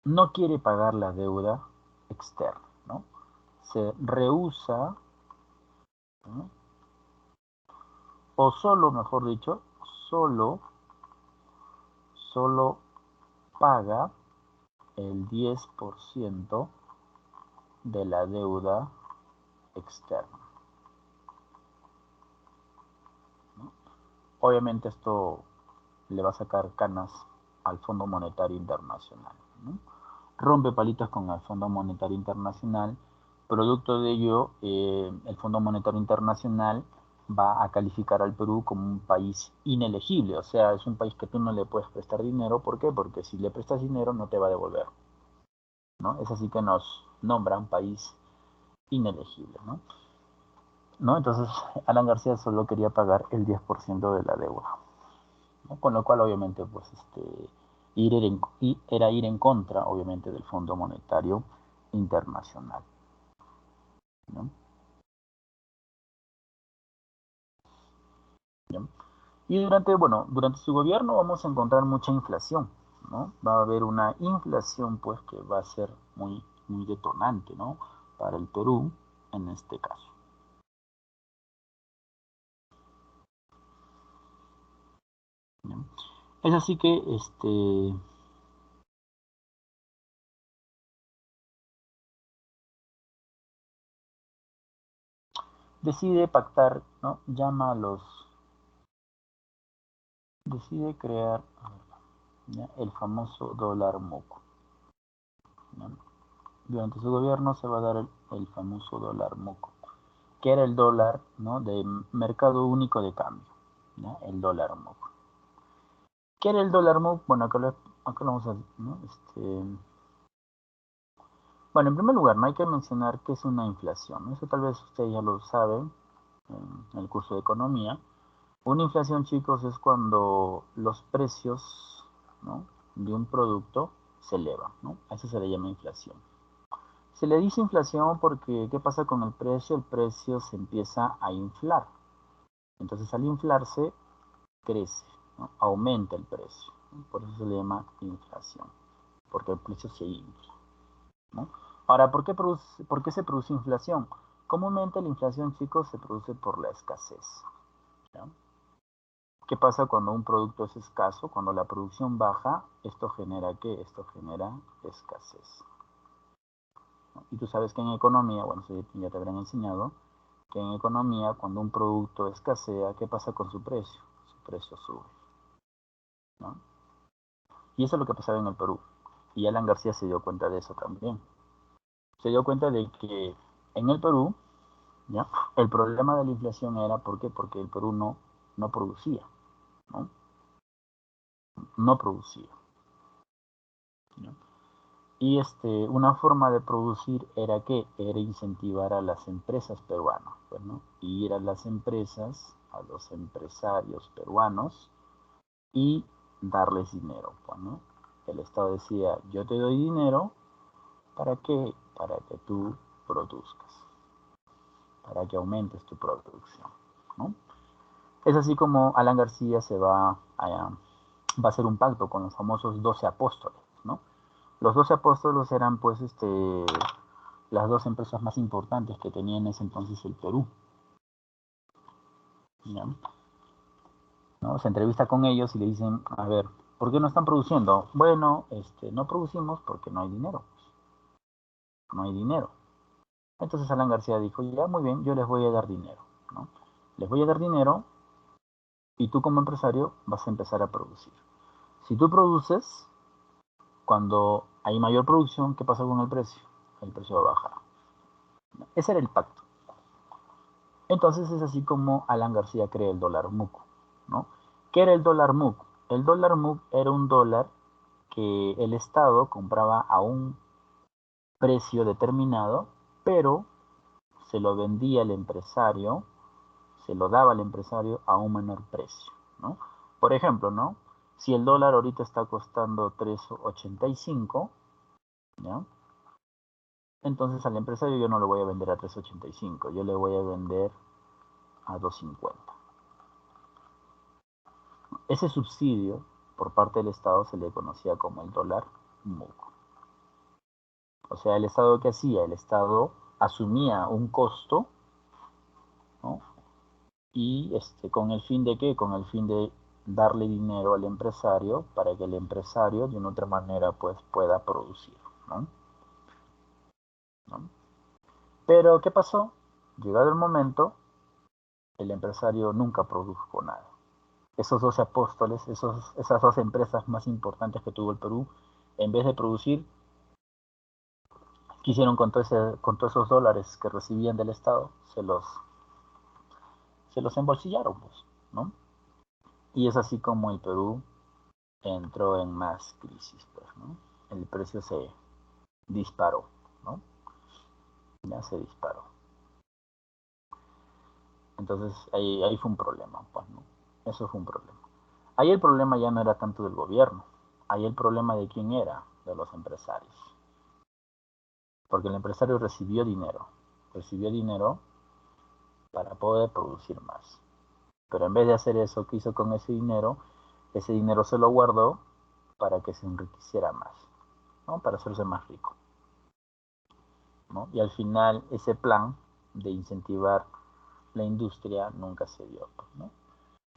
No quiere pagar la deuda externa, ¿no? Se rehúsa, ¿no? O solo, mejor dicho, solo, solo paga el 10% de la deuda externa, ¿no? Obviamente esto le va a sacar canas al Fondo Monetario Internacional, ¿no? Rompe palitos con el Fondo Monetario Internacional. Producto de ello, el Fondo Monetario Internacional va a calificar al Perú como un país inelegible, o sea, es un país que tú no le puedes prestar dinero. ¿Por qué? Porque si le prestas dinero no te va a devolver, ¿no? Es así que nos nombra un país inelegible, ¿no? ¿No? Entonces, Alan García solo quería pagar el 10% de la deuda, ¿no? Con lo cual, obviamente, pues, era ir en contra, obviamente, del Fondo Monetario Internacional, ¿no? ¿Ya? Y durante su gobierno vamos a encontrar mucha inflación, ¿no? Va a haber una inflación, pues, que va a ser muy, muy detonante, ¿no? Para el Perú, en este caso, ¿ya? Es así que, decide pactar, ¿no? Decide crear, ¿ya? El famoso dólar MUC, ¿no? Durante su gobierno se va a dar el famoso dólar MUC, que era el dólar, ¿no? De mercado único de cambio, ¿no? El dólar MUC. ¿Qué era el dólar MUC? Bueno, acá lo vamos a, ¿no? Bueno, en primer lugar, no hay que mencionar qué es una inflación. Eso tal vez ustedes ya lo saben en el curso de economía. Una inflación, chicos, es cuando los precios, ¿no? De un producto se elevan, ¿no? A eso se le llama inflación. Se le dice inflación porque, ¿qué pasa con el precio? El precio se empieza a inflar. Entonces, al inflarse, crece, ¿no? Aumenta el precio, ¿no? Por eso se le llama inflación, porque el precio se infla, ¿no? Ahora, ¿por qué se produce inflación? Comúnmente la inflación, chicos, se produce por la escasez, ¿ya? ¿Qué pasa cuando un producto es escaso? Cuando la producción baja, ¿esto genera qué? Esto genera escasez, ¿no? Y tú sabes que en economía, bueno, eso ya te habrán enseñado, que en economía, cuando un producto escasea, ¿qué pasa con su precio? Su precio sube, ¿no? Y eso es lo que pasaba en el Perú. Y Alan García se dio cuenta de eso también. Se dio cuenta de que en el Perú, ¿ya? El problema de la inflación era, ¿por qué? Porque el Perú no producía, ¿no? No producía, ¿no? Y una forma de producir era que era incentivar a las empresas peruanas, pues, ¿no? Y ir a las empresas, a los empresarios peruanos y darles dinero, pues, ¿no? El Estado decía, yo te doy dinero, ¿para qué? Para que tú produzcas, para que aumentes tu producción, ¿no? Es así como Alan García va a hacer un pacto con los famosos 12 apóstoles, ¿no? Los 12 apóstoles eran pues las dos empresas más importantes que tenía en ese entonces el Perú, ¿ya? ¿No? Se entrevista con ellos y le dicen, a ver, ¿por qué no están produciendo? Bueno, no producimos porque no hay dinero, no hay dinero. Entonces Alan García dijo, ya muy bien, yo les voy a dar dinero, ¿no? Les voy a dar dinero y tú como empresario vas a empezar a producir. Si tú produces, cuando hay mayor producción, ¿qué pasa con el precio? El precio va a bajar. Ese era el pacto. Entonces es así como Alan García crea el dólar MUC, ¿no? ¿Qué era el dólar MUC? El dólar MUC era un dólar que el Estado compraba a un precio determinado, pero se lo vendía al empresario, se lo daba al empresario a un menor precio, ¿no? Por ejemplo, ¿no? Si el dólar ahorita está costando 3.85, ¿ya? Entonces al empresario yo no le voy a vender a 3.85, yo le voy a vender a 2.50. Ese subsidio por parte del Estado se le conocía como el dólar MUC. O sea, el Estado, ¿qué hacía? El Estado asumía un costo, ¿no? Y con el fin de qué? Con el fin de darle dinero al empresario para que el empresario de una otra manera pues pueda producir, ¿no? ¿No? Pero ¿qué pasó? Llegado el momento, el empresario nunca produjo nada. Esos 12 apóstoles, esas dos empresas más importantes que tuvo el Perú, en vez de producir, quisieron con todos esos dólares que recibían del Estado, se los embolsillaron, pues, ¿no? Y es así como el Perú entró en más crisis, pues, ¿no? El precio se disparó, ¿no? Ya se disparó. Entonces ahí fue un problema, pues, ¿no? Eso fue un problema. Ahí el problema ya no era tanto del gobierno, ahí el problema de quién era, de los empresarios. Porque el empresario recibió dinero para poder producir más. Pero en vez de hacer eso, ¿qué hizo con ese dinero? Ese dinero se lo guardó para que se enriqueciera más, ¿no? Para hacerse más rico, ¿no? Y al final ese plan de incentivar la industria nunca se dio, pues, ¿no?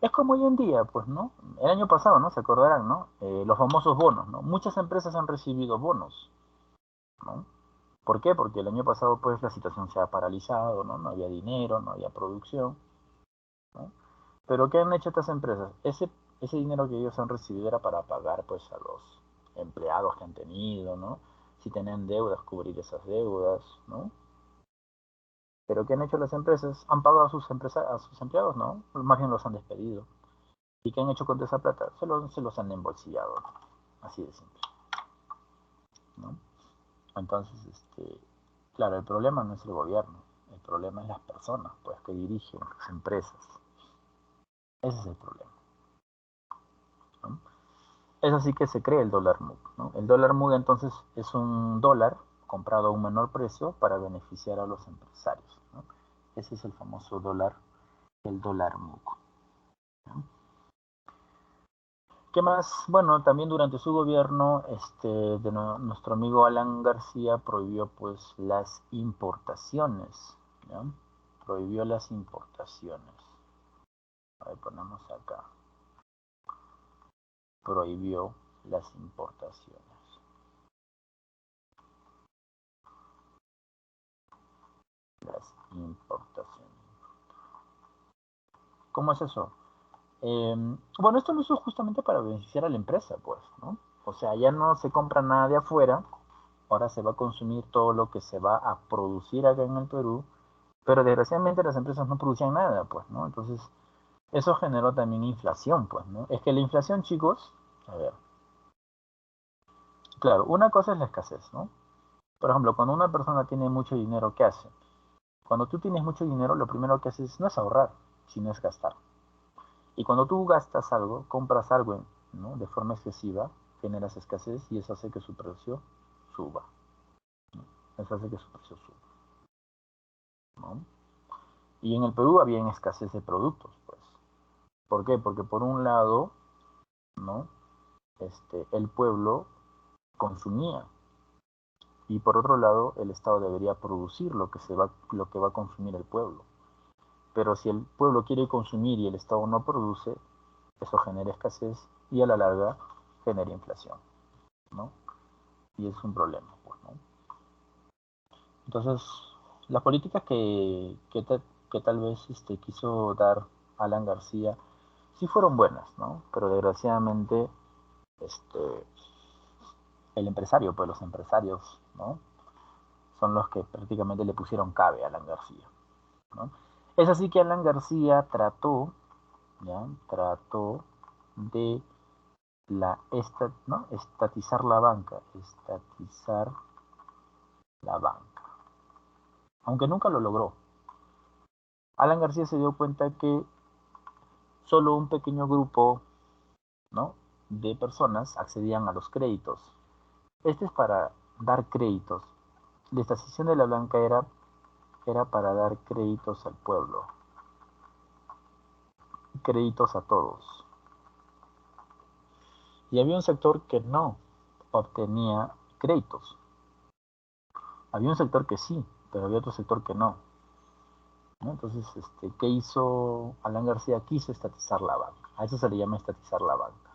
Es como hoy en día, pues, ¿no? El año pasado, ¿no? Se acordarán, ¿no? Los famosos bonos, ¿no? Muchas empresas han recibido bonos, ¿no? ¿Por qué? Porque el año pasado, pues, la situación se ha paralizado, ¿no? No había dinero, no había producción, ¿no? Pero ¿qué han hecho estas empresas? Ese dinero que ellos han recibido era para pagar, pues, a los empleados que han tenido, ¿no? Si tenían deudas, cubrir esas deudas, ¿no? Pero ¿qué han hecho las empresas? Han pagado a sus empleados, ¿no? Más bien los han despedido. ¿Y qué han hecho con toda esa plata? Se los han embolsillado, ¿no? Así de simple, ¿no? Entonces, claro, el problema no es el gobierno, el problema es las personas, pues, que dirigen las empresas. Ese es el problema, ¿no? Es así que se crea el dólar MUC, ¿no? El dólar MUC entonces es un dólar comprado a un menor precio para beneficiar a los empresarios, ¿no? Ese es el famoso dólar, el dólar MUC, ¿no? ¿Qué más? Bueno, también durante su gobierno, nuestro amigo Alan García prohibió pues las importaciones, ¿ya? Prohibió las importaciones. A ver, ponemos acá. Prohibió las importaciones. Las importaciones. ¿Cómo es eso? Bueno, esto lo hizo justamente para beneficiar a la empresa, pues, ¿no? O sea, ya no se compra nada de afuera, ahora se va a consumir todo lo que se va a producir acá en el Perú, pero desgraciadamente las empresas no producían nada, pues, ¿no? Entonces, eso generó también inflación, pues, ¿no? Es que la inflación, chicos, a ver, claro, una cosa es la escasez, ¿no? Por ejemplo, cuando una persona tiene mucho dinero, ¿qué hace? Cuando tú tienes mucho dinero, lo primero que haces no es ahorrar, sino es gastar. Y cuando tú gastas algo, compras algo, ¿no? De forma excesiva, generas escasez y eso hace que su precio suba, ¿no? Eso hace que su precio suba, ¿no? Y en el Perú había escasez de productos, pues. ¿Por qué? Porque por un lado, ¿no? El pueblo consumía y por otro lado el Estado debería producir lo que va a consumir el pueblo. Pero si el pueblo quiere consumir y el Estado no produce, eso genera escasez y a la larga genera inflación, ¿no? Y es un problema, pues, ¿no? Entonces, las políticas que tal vez quiso dar Alan García sí fueron buenas, ¿no? Pero desgraciadamente este, el empresario, pues los empresarios, ¿no? Son los que prácticamente le pusieron cabe a Alan García, ¿no? Es así que Alan García trató, ¿ya? Trató de ¿no? Estatizar la banca, estatizar la banca, aunque nunca lo logró. Alan García se dio cuenta que solo un pequeño grupo, ¿no? de personas accedían a los créditos. Este es para dar créditos. La estatización de la banca era para dar créditos al pueblo, créditos a todos. Y había un sector que no obtenía créditos. Había un sector que sí, pero había otro sector que no, ¿no? Entonces, ¿qué hizo Alan García? Quiso estatizar la banca. A eso se le llama estatizar la banca,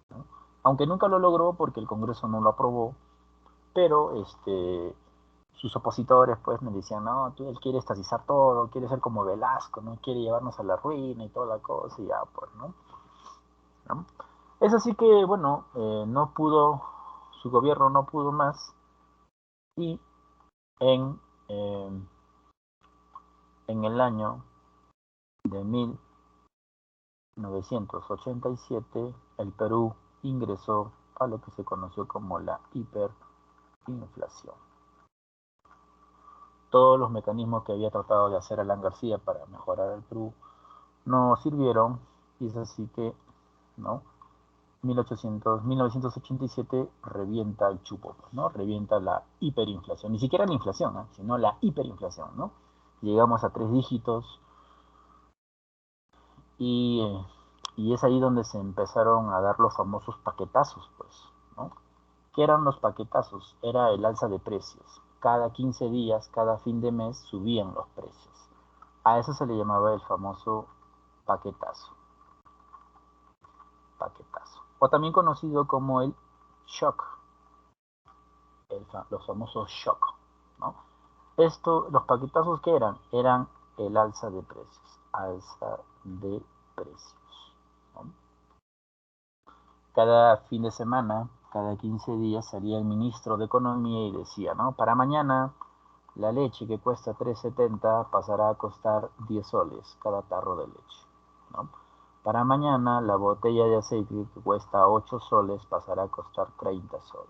¿no? Aunque nunca lo logró porque el Congreso no lo aprobó, pero sus opositores pues me decían, no, él quiere estatizar todo, quiere ser como Velasco, no quiere llevarnos a la ruina y toda la cosa, y ya pues, ¿no? ¿No? Es así que, bueno, no pudo, su gobierno no pudo más, y en, eh, en el año de 1987, el Perú ingresó a lo que se conoció como la hiperinflación. Todos los mecanismos que había tratado de hacer Alan García para mejorar el Perú no sirvieron, y es así que, ¿no? 1987 revienta el chupo, ¿no? Revienta la hiperinflación, ni siquiera la inflación, ¿eh? Sino la hiperinflación, ¿no? Llegamos a 3 dígitos y, y es ahí donde se empezaron a dar los famosos paquetazos, pues, ¿no? ¿Qué eran los paquetazos? Era el alza de precios. Cada 15 días, cada fin de mes, subían los precios. A eso se le llamaba el famoso paquetazo. Paquetazo. O también conocido como el shock. Los famosos shock, ¿no? Los paquetazos que eran el alza de precios. Alza de precios, ¿no? Cada fin de semana, cada 15 días salía el ministro de Economía y decía, ¿no? Para mañana la leche que cuesta 3.70 pasará a costar 10 soles cada tarro de leche, ¿no? Para mañana la botella de aceite que cuesta 8 soles pasará a costar 30 soles.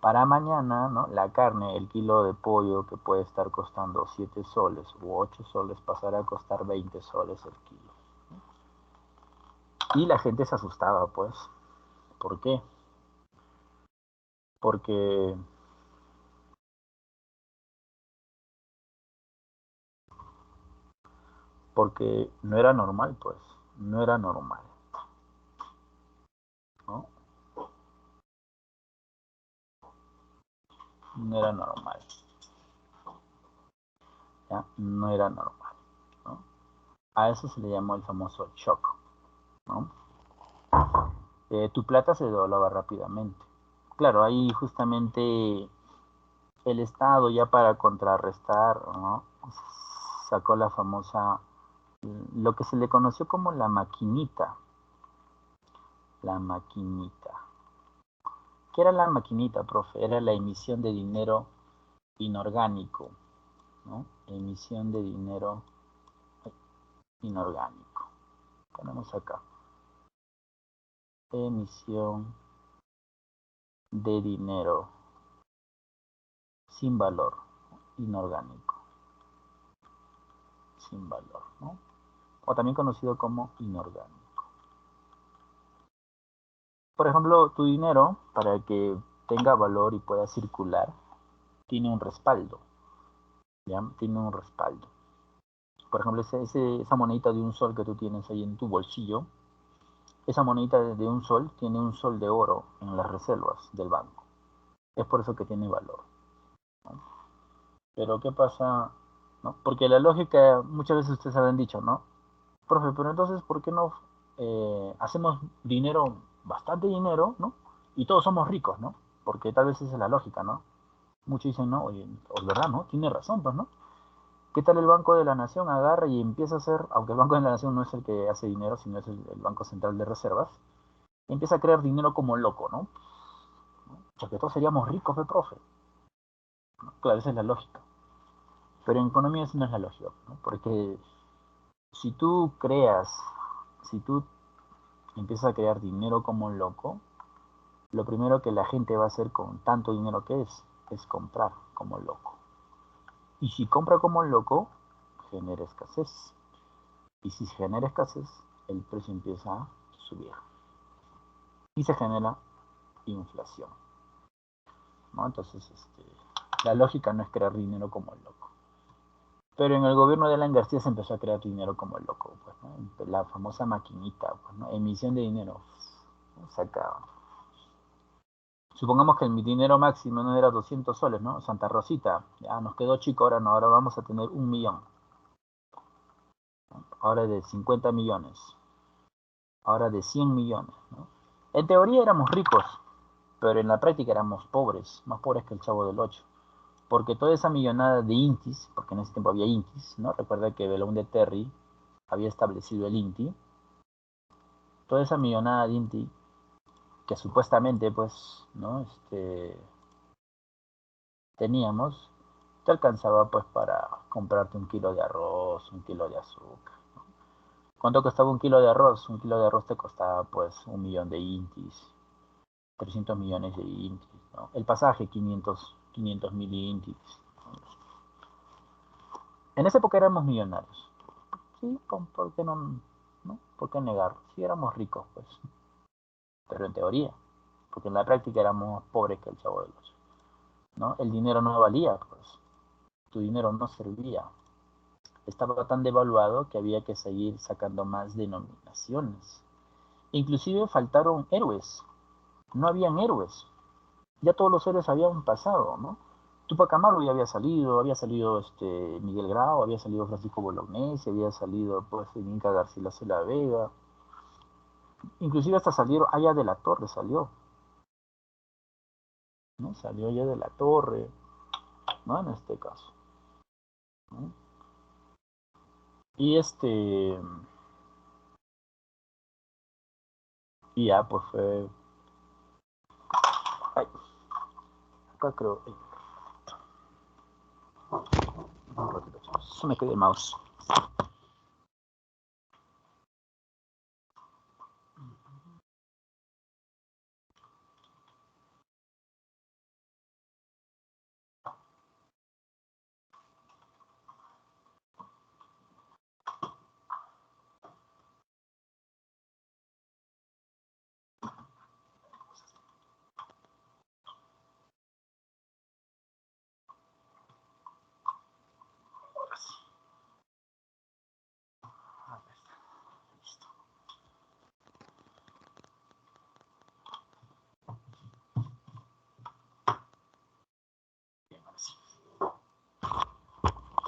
Para mañana, ¿no? La carne, el kilo de pollo que puede estar costando 7 soles u 8 soles pasará a costar 20 soles el kilo. Y la gente se asustaba, pues. ¿Por qué? porque no era normal, pues, no era normal, ¿no? No era normal, ¿ya? No era normal, ¿no? A eso se le llamó el famoso shock, ¿no? Tu plata se doblaba rápidamente. Claro, ahí justamente el Estado ya para contrarrestar, ¿no? Sacó la famosa, lo que se le conoció como la maquinita. La maquinita. ¿Qué era la maquinita, profe? Era la emisión de dinero inorgánico, ¿no? Emisión de dinero inorgánico. Ponemos acá. Emisión de dinero sin valor, inorgánico, sin valor, ¿no? O también conocido como inorgánico. Por ejemplo, tu dinero, para que tenga valor y pueda circular, tiene un respaldo, ¿ya? Tiene un respaldo. Por ejemplo, esa monedita de un sol que tú tienes ahí en tu bolsillo, esa monedita de un sol tiene un sol de oro en las reservas del banco. Es por eso que tiene valor, ¿no? Pero ¿qué pasa? ¿No? Porque la lógica, muchas veces ustedes habrán dicho, ¿no? Profe, pero entonces, ¿por qué no hacemos dinero, bastante dinero, ¿no? Y todos somos ricos, ¿no? Porque tal vez esa es la lógica, ¿no? Muchos dicen, no, oye, es verdad, ¿no? Tiene razón, pues, ¿no? ¿Qué tal el Banco de la Nación agarra y empieza a hacer, aunque el Banco de la Nación no es el que hace dinero, sino es el Banco Central de Reservas, empieza a crear dinero como loco, ¿no? O sea, que todos seríamos ricos, de profe, ¿no? Claro, esa es la lógica. Pero en economía eso no es la lógica, ¿no? Porque si tú creas, si tú empiezas a crear dinero como un loco, lo primero que la gente va a hacer con tanto dinero que es comprar como loco. Y si compra como loco, genera escasez. Y si se genera escasez, el precio empieza a subir. Y se genera inflación, ¿no? Entonces, la lógica no es crear dinero como el loco. Pero en el gobierno de Alan García se empezó a crear dinero como el loco, pues, ¿no? La famosa maquinita, pues, ¿no? Emisión de dinero, ¿no? Saca. Supongamos que el dinero máximo no era 200 soles, ¿no? Santa Rosita, ya nos quedó chico, ahora no, ahora vamos a tener 1 millón. ¿No? Ahora de 50 millones, ahora de 100 millones, ¿no? En teoría éramos ricos, pero en la práctica éramos pobres, más pobres que el Chavo del Ocho. Porque toda esa millonada de intis, porque en ese tiempo había intis, ¿no? Recuerda que Belaúnde Terry había establecido el INTI. Toda esa millonada de INTI, que supuestamente, pues, ¿no? Teníamos, te alcanzaba, pues, para comprarte 1 kilo de arroz, 1 kilo de azúcar. ¿Cuánto costaba 1 kilo de arroz? 1 kilo de arroz te costaba, pues, 1 millón de intis, 300 millones de intis, ¿no? El pasaje, 500 mil intis. En esa época éramos millonarios. Sí, ¿por qué no? ¿Por qué negarlo? Sí, éramos ricos, pues. Pero en teoría, porque en la práctica éramos más pobres que el Chavo del Ocho, ¿no? El dinero no valía, pues. Tu dinero no servía. Estaba tan devaluado que había que seguir sacando más denominaciones. Inclusive faltaron héroes. No habían héroes. Ya todos los héroes habían pasado, ¿no? Tupac Amaru ya había salido Miguel Grau, había salido Francisco Bolognesi, había salido pues Inca Garcilaso de la Vega, inclusive hasta salieron, Aya de la Torre salió, ¿no? Salió Aya de la Torre, ¿no? En este caso, ¿no? Y y ya pues fue, ay, acá creo, un ratito, se me quedó el mouse.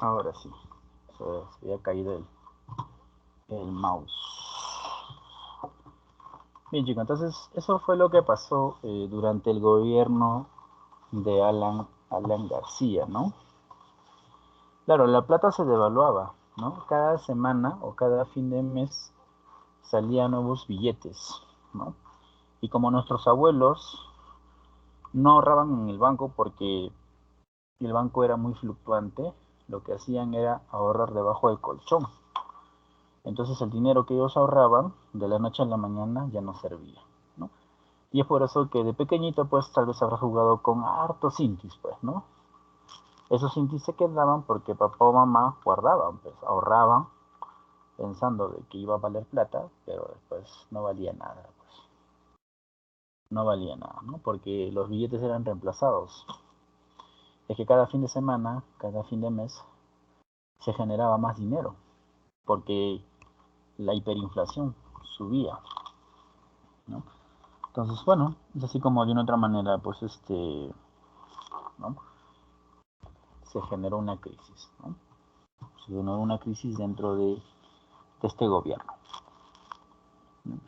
Ahora sí. Se había caído el mouse. Bien, chicos, entonces eso fue lo que pasó durante el gobierno de Alan García, ¿no? Claro, la plata se devaluaba, ¿no? Cada semana o cada fin de mes salían nuevos billetes, ¿no? Y como nuestros abuelos no ahorraban en el banco porque el banco era muy fluctuante, lo que hacían era ahorrar debajo del colchón. Entonces el dinero que ellos ahorraban de la noche a la mañana ya no servía, ¿no? Y es por eso que de pequeñito pues tal vez habrá jugado con hartos intis, pues, ¿no? Esos intis se quedaban porque papá o mamá guardaban, pues ahorraban pensando de que iba a valer plata, pero después no valía nada, pues. No valía nada, ¿no? Porque los billetes eran reemplazados. Es que cada fin de semana, cada fin de mes, se generaba más dinero, porque la hiperinflación subía, ¿no? Entonces, bueno, es así como de una otra manera, pues, ¿no? Se generó una crisis, ¿no? Se generó una crisis dentro de este gobierno, ¿no?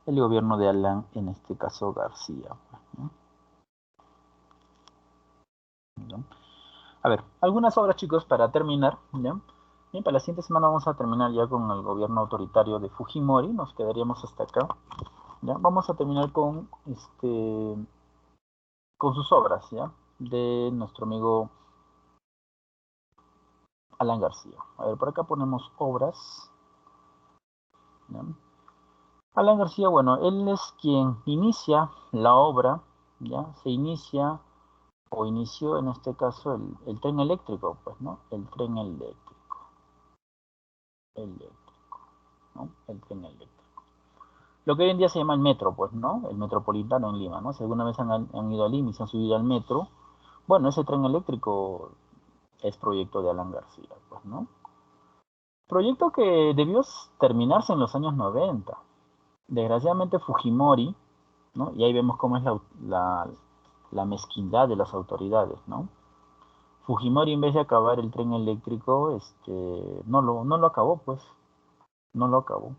El gobierno de Alan, en este caso García, ¿no? ¿No? A ver, algunas obras, chicos, para terminar, ¿ya? Bien, para la siguiente semana vamos a terminar ya con el gobierno autoritario de Fujimori, nos quedaríamos hasta acá, ¿ya? Vamos a terminar con sus obras, ¿ya? De nuestro amigo Alan García. A ver, por acá ponemos obras, ¿ya? Alan García, bueno, él es quien inicia la obra, ¿ya? Se inicia o inició en este caso el tren eléctrico, pues, ¿no? El tren eléctrico, ¿no? El tren eléctrico. Lo que hoy en día se llama el metro, pues, ¿no? El metropolitano en Lima, ¿no? Si alguna vez han ido a Lima y se han subido al metro, bueno, ese tren eléctrico es proyecto de Alan García, pues, ¿no? Proyecto que debió terminarse en los años 90. Desgraciadamente Fujimori, ¿no? Y ahí vemos cómo es la mezquindad de las autoridades, ¿no? Fujimori en vez de acabar el tren eléctrico, no lo acabó, pues, no lo acabó.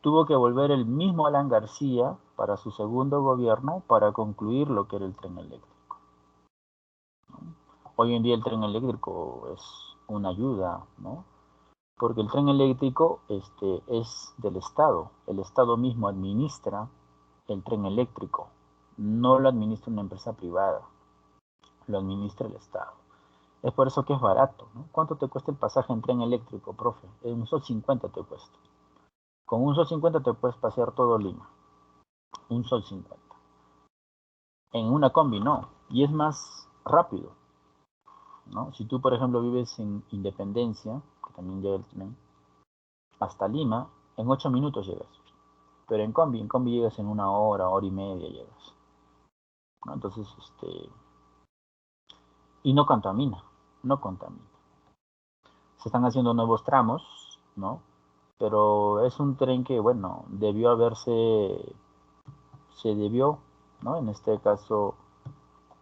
Tuvo que volver el mismo Alan García para su segundo gobierno para concluir lo que era el tren eléctrico. Hoy en día el tren eléctrico es una ayuda, ¿no? Porque el tren eléctrico es del Estado. El Estado mismo administra el tren eléctrico. No lo administra una empresa privada, lo administra el Estado. Es por eso que es barato, ¿no? ¿Cuánto te cuesta el pasaje en tren eléctrico, profe? Un sol 50 te cuesta. Con un sol 50 te puedes pasear todo Lima. Un sol 50. En una combi no. Y es más rápido, ¿no? Si tú, por ejemplo, vives en Independencia, que también llega el tren, hasta Lima, en 8 minutos llegas. Pero en combi llegas en una hora, hora y media llegas, ¿no? Entonces, y no contamina, no contamina. Se están haciendo nuevos tramos, ¿no? Pero es un tren que, bueno, se debió, ¿no? En este caso,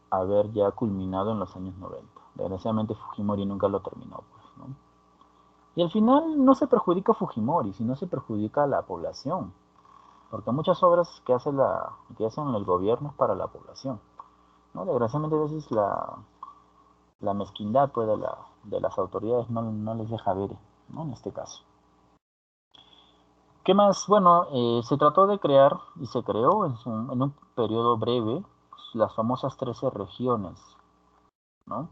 haber ya culminado en los años 90. Desgraciadamente Fujimori nunca lo terminó, pues, ¿no? Y al final no se perjudica a Fujimori, sino se perjudica a la población, porque muchas obras que hacen el gobierno es para la población, ¿no? Desgraciadamente a veces la mezquindad, pues, de las autoridades no les deja ver, ¿no? En este caso. ¿Qué más? Bueno, se trató de crear y se creó en un periodo breve las famosas 13 regiones, ¿no?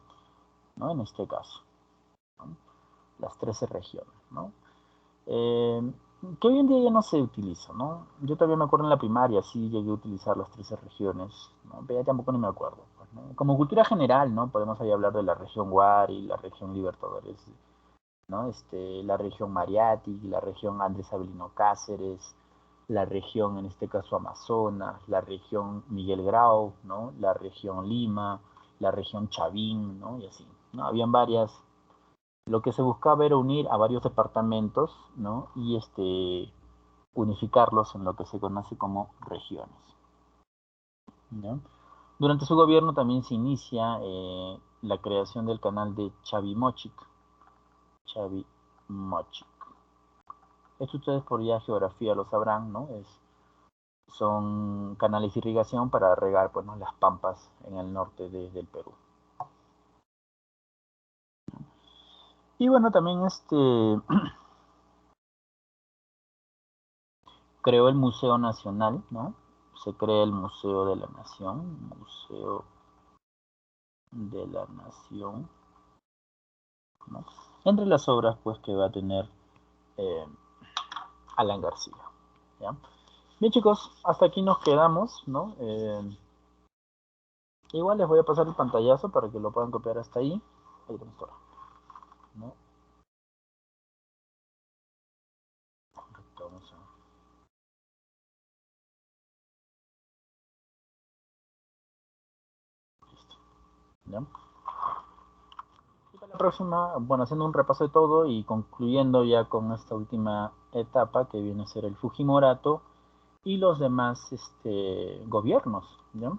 ¿No? En este caso, ¿no? Las 13 regiones, ¿no? Eh, que hoy en día ya no se utiliza, ¿no? Yo todavía me acuerdo en la primaria, sí llegué a utilizar las 13 regiones, ¿no? Pero ya tampoco no me acuerdo, pues, ¿no? Como cultura general, ¿no? Podemos ahí hablar de la región Guari, la región Libertadores, ¿no? La región Mariátegui, la región Andrés Avelino Cáceres, la región, en este caso, Amazonas, la región Miguel Grau, ¿no? La región Lima, la región Chavín, ¿no? Y así, ¿no? Habían varias. Lo que se buscaba era unir a varios departamentos, ¿no? Y unificarlos en lo que se conoce como regiones, ¿no? Durante su gobierno también se inicia la creación del canal de Chavimochic, Chavimochic. Esto ustedes por ya geografía lo sabrán, ¿no? Son canales de irrigación para regar, pues, ¿no?, las pampas en el norte del Perú. Y bueno, también creó el Museo Nacional, ¿no? Se crea el Museo de la Nación, Museo de la Nación, ¿no? Entre las obras, pues, que va a tener Alan García, ¿ya? Bien, chicos, hasta aquí nos quedamos, ¿no? Igual les voy a pasar el pantallazo para que lo puedan copiar hasta ahí. Ahí tenemos todo, ¿no? Correcto, vamos a... Listo, ¿ya? Y para la próxima, bueno, haciendo un repaso de todo y concluyendo ya con esta última etapa que viene a ser el Fujimorato y los demás gobiernos, ¿ya?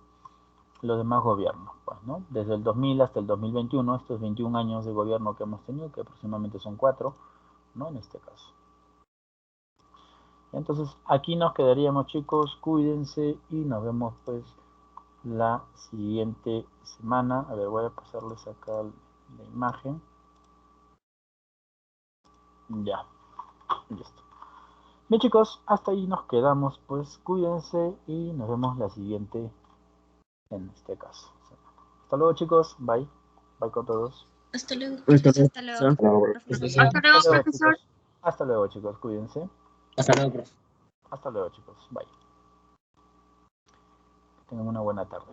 Los demás gobiernos, pues, ¿no? Desde el 2000 hasta el 2021, estos 21 años de gobierno que hemos tenido, que aproximadamente son 4, ¿no? En este caso. Entonces, aquí nos quedaríamos, chicos, cuídense y nos vemos, pues, la siguiente semana. A ver, voy a pasarles acá la imagen. Ya, listo. Bien, chicos, hasta ahí nos quedamos, pues, cuídense y nos vemos la siguiente en este caso. Hasta luego, chicos, bye. Bye con todos. Hasta luego. Hasta luego. Hasta luego, profesor. Chicos. Hasta luego, chicos, cuídense. Hasta luego, profe. Hasta luego, chicos, bye. Que tengan una buena tarde.